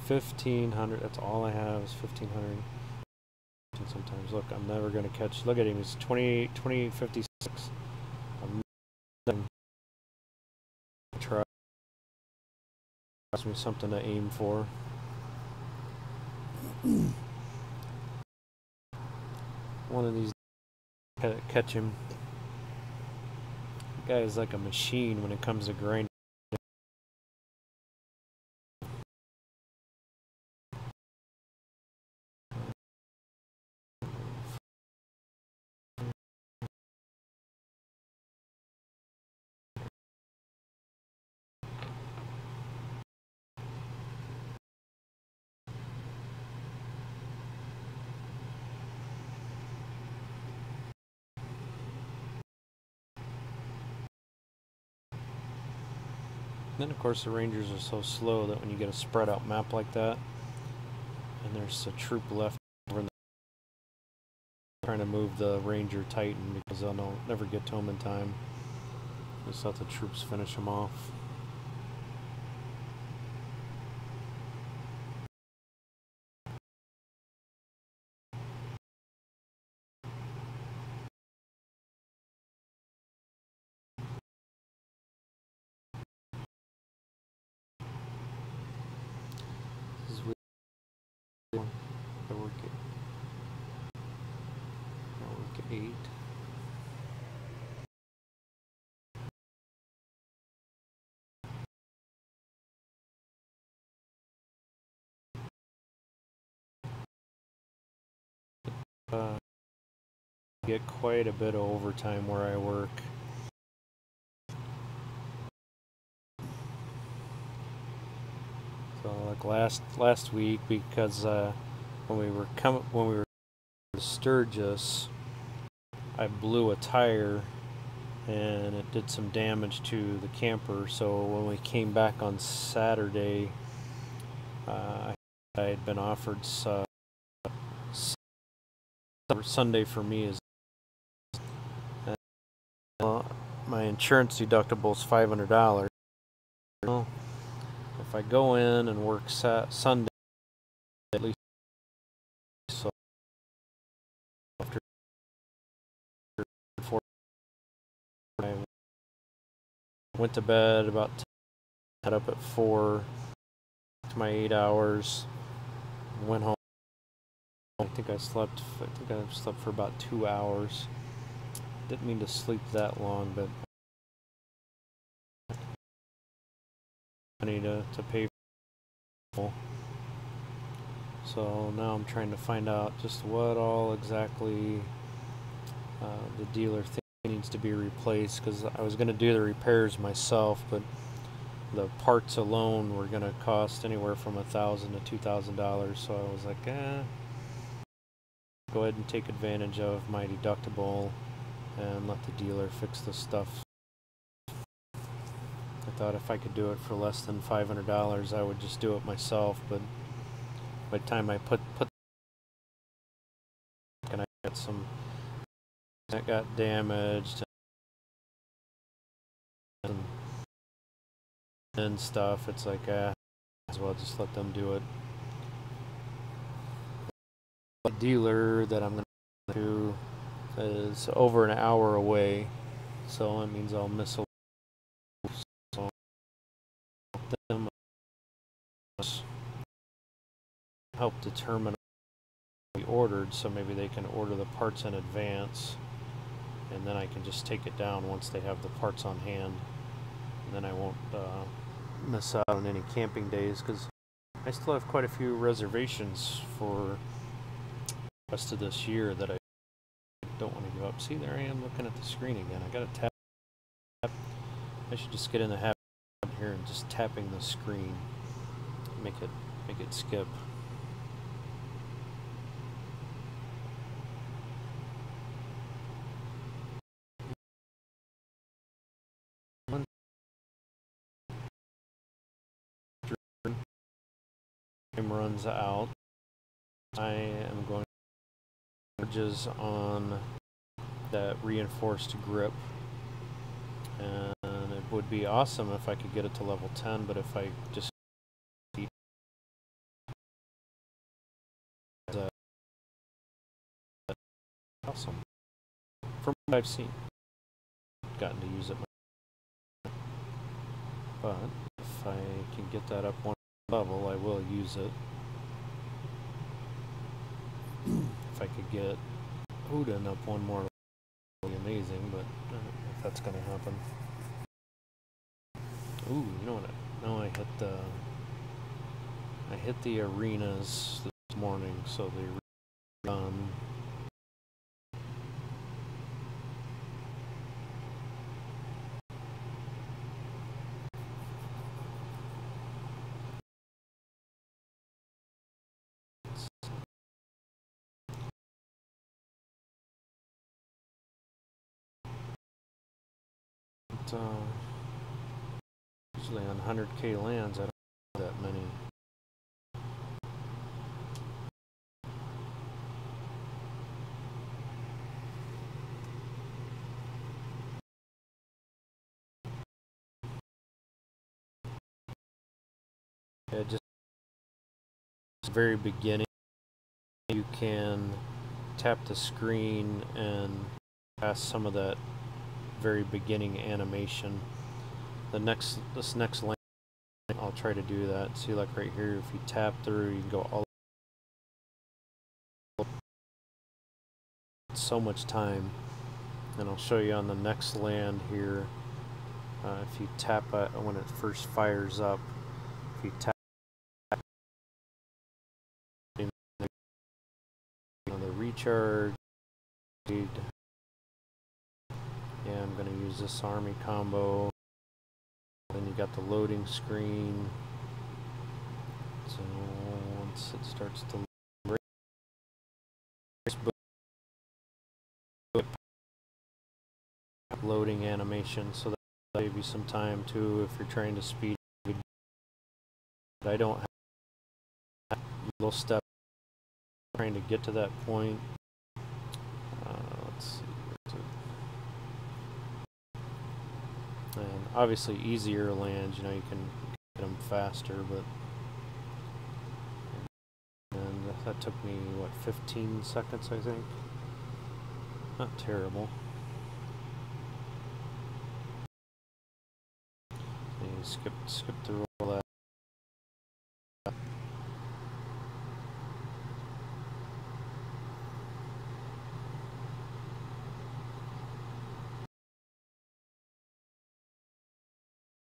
1,500. That's all I have is 1,500. Sometimes look, I'm never gonna catch. Look at him. He's 2856. I'm never try. Gives me something to aim for. One of these catch him. The guy is like a machine when it comes to grinding. Then of course the Rangers are so slow that when you get a spread out map like that, and there's a troop left over, trying to move the Ranger Titan because they'll never get to him in time. Just let the troops finish him off. I work at 8. Get quite a bit of overtime where I work. So like last week, because when we were to Sturgis, I blew a tire and it did some damage to the camper. So when we came back on Saturday, I had been offered Sunday for me is my insurance deductible is $500. Well, if I go in and work Sunday, at least so after 4, I went to bed about 10, got up at 4, to my 8 hours, went home. I think I slept for about 2 hours. Didn't mean to sleep that long, but I need to pay for. So now I'm trying to find out just what all exactly the dealer thinks needs to be replaced, because I was going to do the repairs myself, but the parts alone were going to cost anywhere from $1,000 to $2,000. So I was like, go ahead and take advantage of my deductible and let the dealer fix the stuff. I thought if I could do it for less than $500, I would just do it myself, but by the time I put and I got some that got damaged and stuff, it's like might as well just let them do it. The dealer that I'm going to is over an hour away, so that means I'll miss a so them help determine what we ordered, so maybe they can order the parts in advance, and then I can just take it down once they have the parts on hand, and then I won't miss out on any camping days, because I still have quite a few reservations for the rest of this year that I don't want to give up. See, there I am looking at the screen again. I got to tap. I should just get in the habit here and just tapping the screen, make it skip. Time runs out. I am going to charges on that reinforced grip, and it would be awesome if I could get it to level 10, but if I just awesome from what I've seen, gotten to use it, but if I can get that up one level, I will use it. If I could get Odin up one more level, would be amazing, but I don't know if that's going to happen. Ooh, you know what? No, I hit the arenas this morning, so they done. Usually on 100K lands, I don't have that many. Yeah, just very beginning, you can tap the screen and pass some of that very beginning animation. This next lane, I'll try to do that. See, like right here, if you tap through, you can go all. So much time, and I'll show you on the next land here. If you tap when it first fires up, if you tap on the recharge, yeah, I'm going to use this army combo. Then you got the loading screen. So once it starts to loading animation, so that'll save you some time too if you're trying to speed. I don't have a little step trying to get to that point. obviously easier lands, you know, you can get them faster, but and that took me what, 15 seconds, I think. Not terrible. You skip through all that.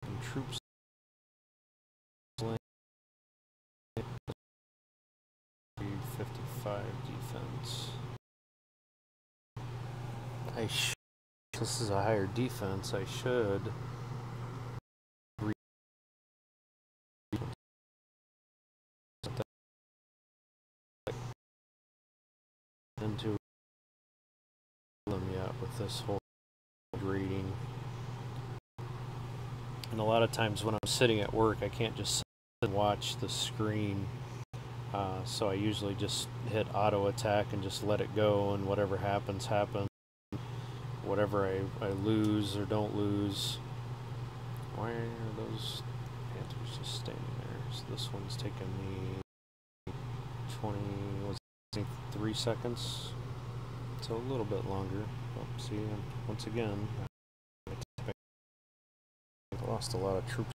And troops 55 defense. This is a higher defense. I should into them yet with this whole reading. And a lot of times when I'm sitting at work, I can't just sit and watch the screen. So I usually just hit auto attack and just let it go, and whatever happens, happens. Whatever I lose or don't lose. Why are those Panthers just standing there? So this one's taking me 23 seconds. So a little bit longer. Oh, see, once again, I lost a lot of troops.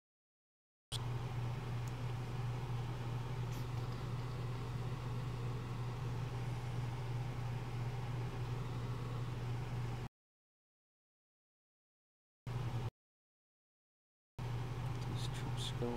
These troops going.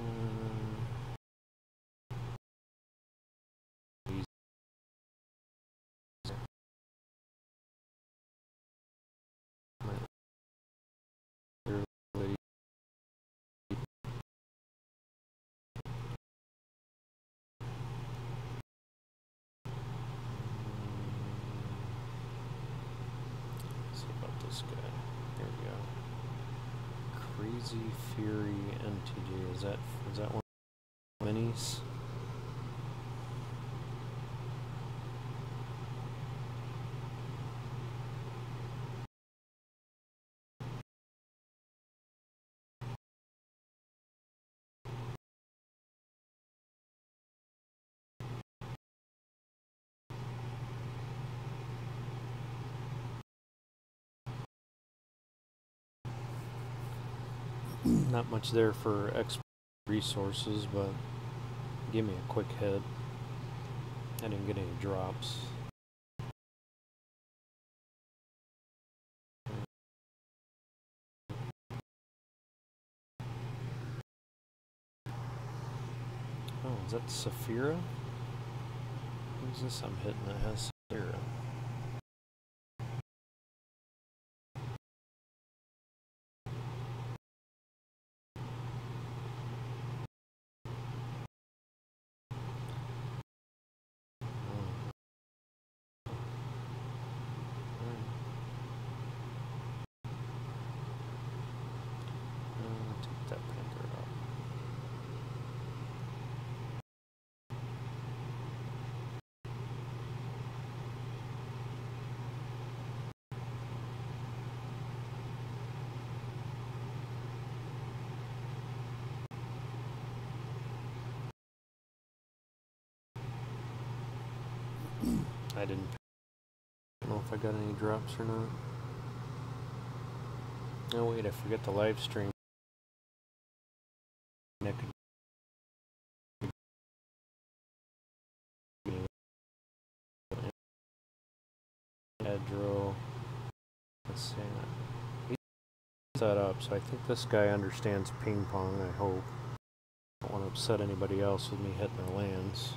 This guy. There we go. Crazy Fury MTG. Is that one of the minis? Not much there for expert resources, but give me a quick hit. I didn't get any drops. Oh, is that Saphira? Who's this I'm hitting that has Saphira? Take that Panther out. I don't know if I got any drops or not. Oh wait, I forget the live stream. Edro. Let's see. He's set up, so I think this guy understands ping pong, I hope. I don't want to upset anybody else with me hitting their lands.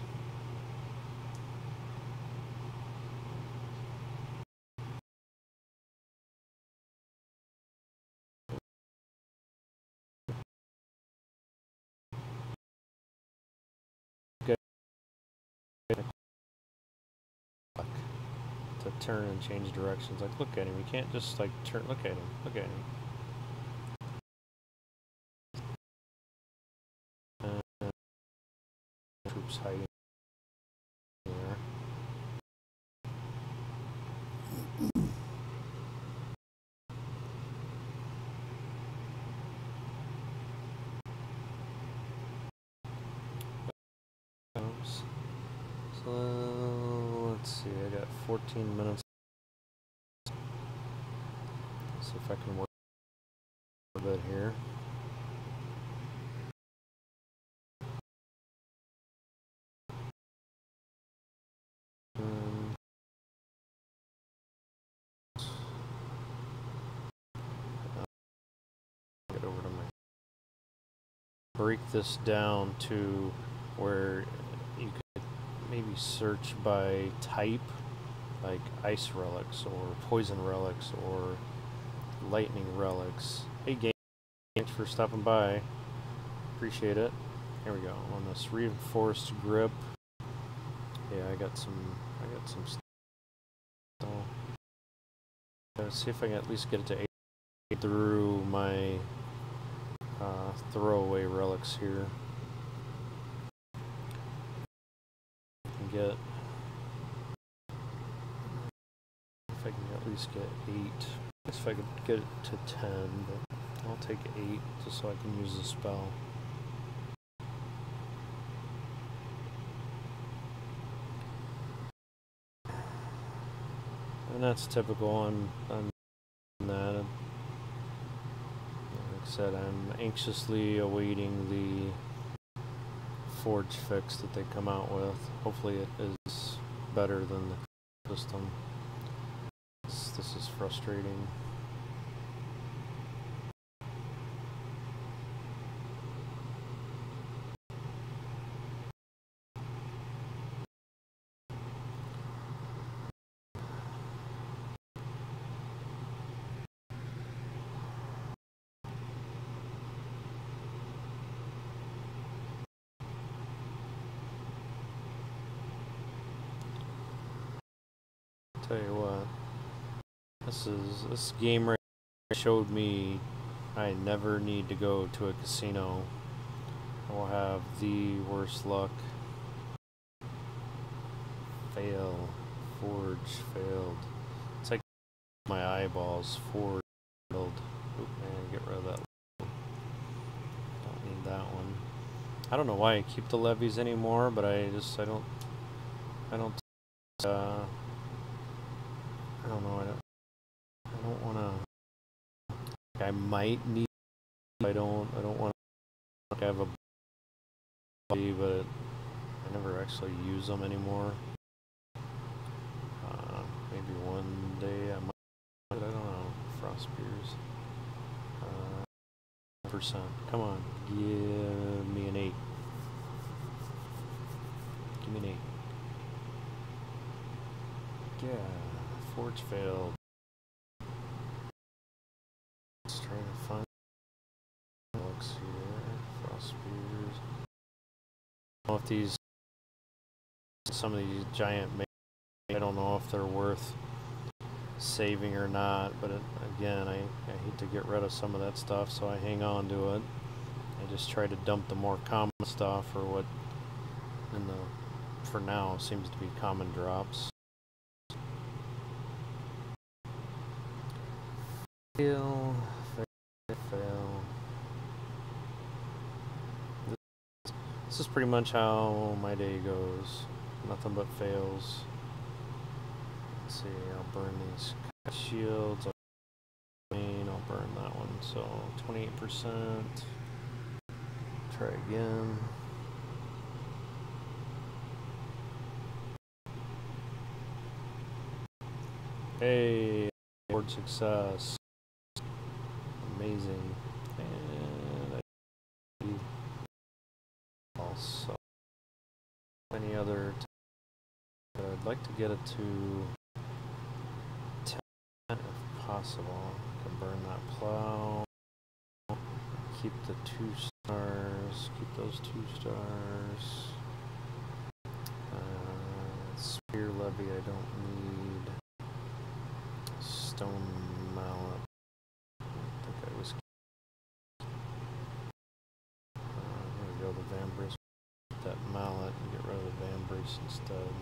To turn and change directions. Like, look at him. You can't just like turn. Look at him. Look at him. Troops hiding there. times. So let's see, I got 14 minutes. Let's see if I can work a bit here. Get over to my break this down to where you could maybe search by type, like ice relics or poison relics or lightning relics. Hey game, thanks for stopping by. Appreciate it. Here we go. On this reinforced grip. Yeah, I got some stuff. Let's see if I can at least get it to 8 through my throwaway relics here. Get if I can at least get 8. I guess if I could get it to 10, but I'll take 8 just so I can use the spell. And that's typical on that. Like I said, I'm anxiously awaiting the forge fix that they come out with. Hopefully it is better than the system. This is frustrating. Tell you what, this game right here showed me I never need to go to a casino. I will have the worst luck. Fail. Forge failed. It's like my eyeballs. Forge failed. Oop, man, get rid of that. Don't need that one. I don't know why I keep the levies anymore, but I don't know. I don't want to. I might need. I don't want to have a body, but I never actually use them anymore. Maybe one day I might. I don't know. Frost spears. Percent. Come on, give me an 8. Give me an 8. Yeah, forge failed. Let's try to find looks here. Frost spears. I don't know if some of these giant, I don't know if they're worth saving or not, but again, I hate to get rid of some of that stuff, so I hang on to it. I just try to dump the more common stuff, or what for now seems to be common drops. Fail. This is pretty much how my day goes. Nothing but fails. Let's see, I'll burn these shields. I'll burn that one. So 28%. Try again. Hey, board success. Amazing. And also any other. I'd like to get it to 10 if possible. I can burn that plow. Keep the 2 stars. Keep those 2 stars. Spear levy I don't need. Stone mallet. I think I was. Here we go, the Vambrace. That mallet and get rid of the Vambrace instead.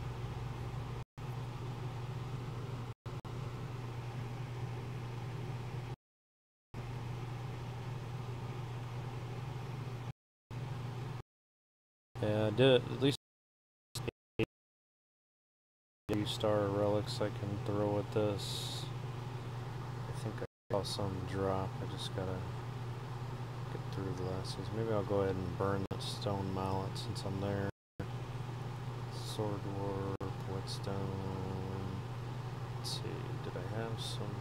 Yeah, I did at least 3-star relics I can throw at this. I think I saw some drop. I just gotta get through the last ones. Maybe I'll go ahead and burn that stone mallet since I'm there. Sword warp, whetstone. Let's see, did I have some?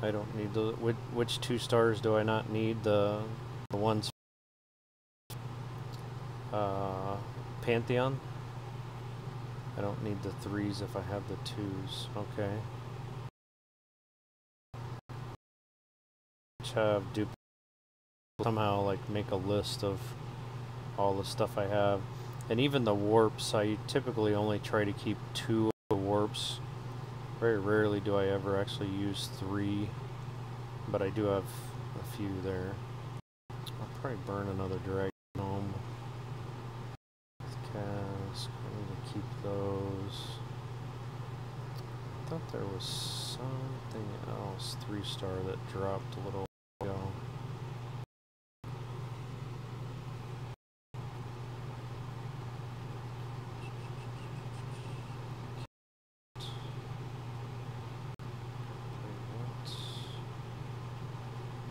I don't need the. Which 2 stars do I not need? The ones. Pantheon. I don't need the 3s if I have the 2s. Okay. Which have somehow like make a list of all the stuff I have, and even the warps. I typically only try to keep 2 of the warps. Very rarely do I ever actually use 3, but I do have a few there. I'll probably burn another dragon gnome. Cask, I need to keep those. I thought there was something else 3-star that dropped a little ago.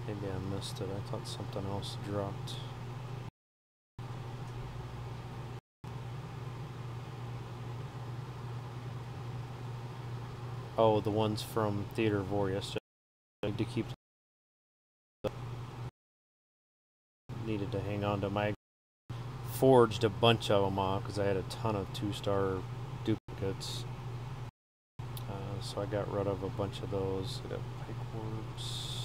Maybe I missed it. I thought something else dropped. Oh, the ones from Theater of War yesterday. I need to keep. Needed to hang on to my. Forged a bunch of them off because I had a ton of 2-star duplicates. So I got rid of a bunch of those. I got pike warps.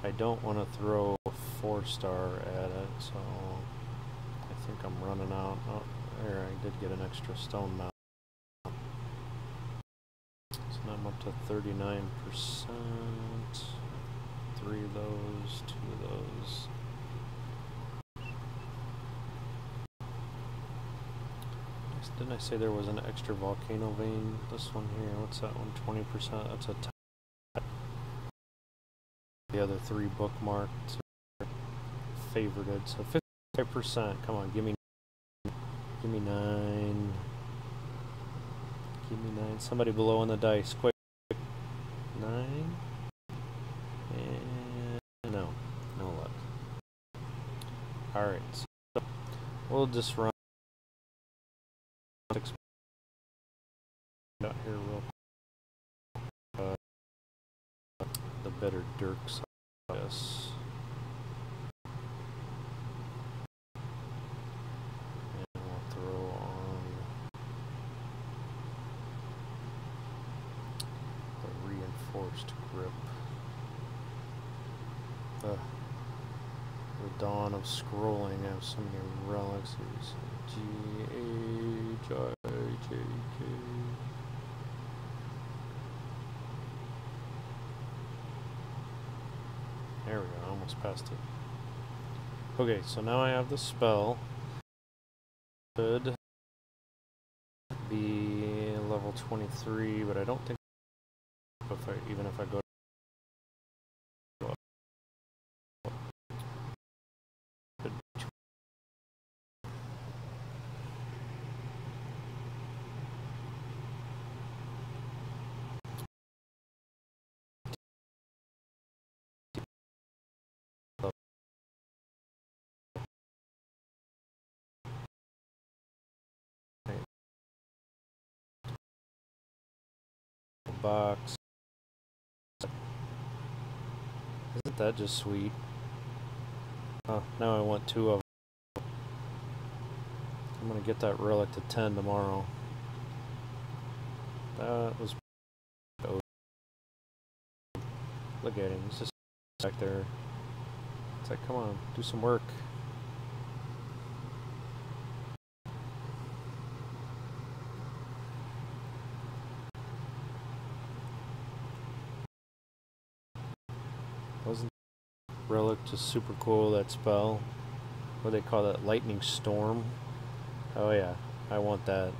I don't want to throw a 4-star at it, so I think I'm running out. Oh, there, I did get an extra stone mount. So now I'm up to 39%. 3 of those, 2 of those. Didn't I say there was an extra volcano vein? This one here, what's that one? 20%. That's a the other 3 bookmarked, favorited. So 55%. Come on, give me 9. Give me 9. Somebody below on the dice, quick. 9. And no luck. All right, so we'll just run 6 out here real quick. The better Dirks, I guess. And we'll throw on the reinforced grip. The dawn of scrolling. I have so many relics. G-H-I-J-K. There we go, almost passed it. Okay, so now I have the spell. Could be level 23, but I don't think even if I go box. Isn't that just sweet? Oh, now I want 2 of them. I'm gonna get that relic to 10 tomorrow. That was. Look at him, he's just back there. It's like, come on, do some work. Wasn't relic just super cool, that spell? What do they call that? Lightning Storm? Oh yeah, I want that.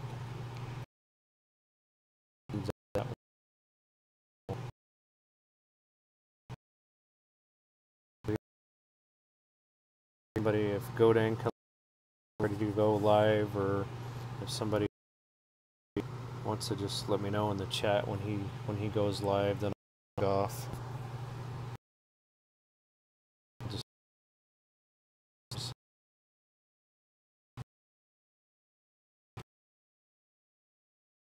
anybody, if Godan comes ready to go live, or if somebody wants to just let me know in the chat when he goes live, then I'll log off. Just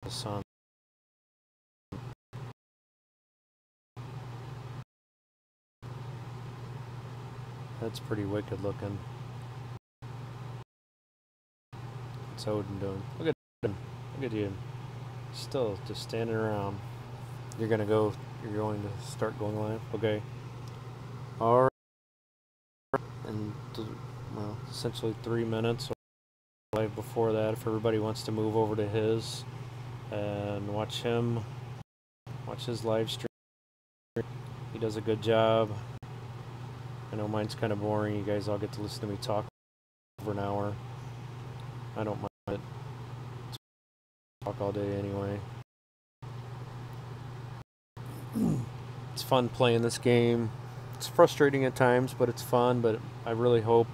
the sun. That's pretty wicked looking. What's Odin doing? Look at him. Look at you. Still just standing around. You're going to start going live? Okay. Alright. And, well, essentially 3 minutes live before that, if everybody wants to move over to his and watch his live stream. He does a good job. I know mine's kind of boring. You guys all get to listen to me talk for an hour. I don't mind it. Talk all day anyway. It's fun playing this game. It's frustrating at times, but it's fun. But I really hope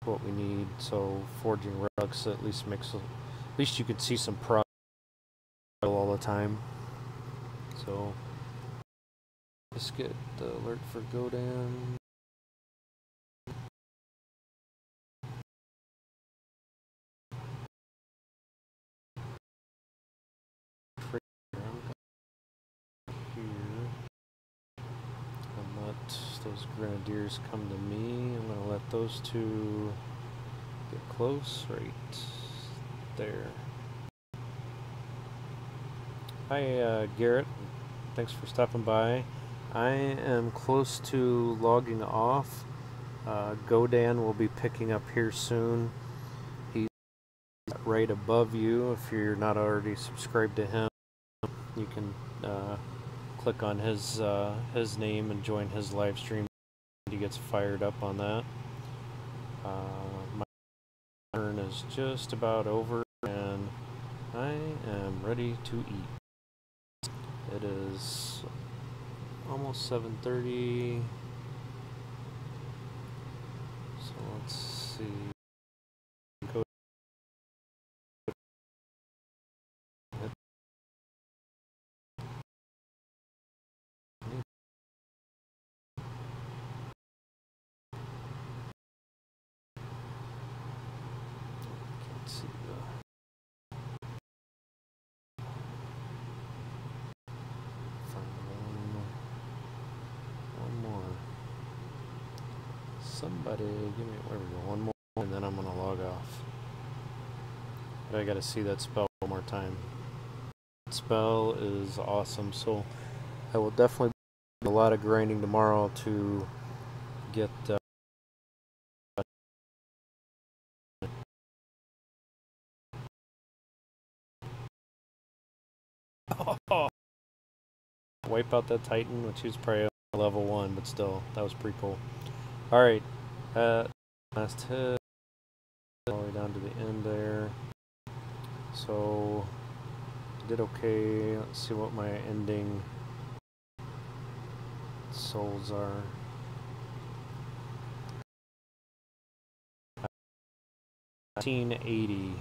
what we need. So forging relics at least you could see some progress all the time. So let's get the alert for Godan. Those grenadiers come to me. I'm going to let those two get close right there. Hi, Garrett. Thanks for stopping by. I am close to logging off. Godan will be picking up here soon. He's right above you. If you're not already subscribed to him, you can click on his name and join his live stream. He gets fired up on that. My turn is just about over and I am ready to eat. It is almost 7:30. So let's see. Somebody give me, where we go, one more, and then I'm gonna log off. But I gotta see that spell one more time. That spell is awesome, so I will definitely do a lot of grinding tomorrow to get wipe out that Titan, which is probably level 1, but still, that was pretty cool. Alright, last hit, all the way down to the end there. So, did okay. Let's see what my ending souls are. 1980.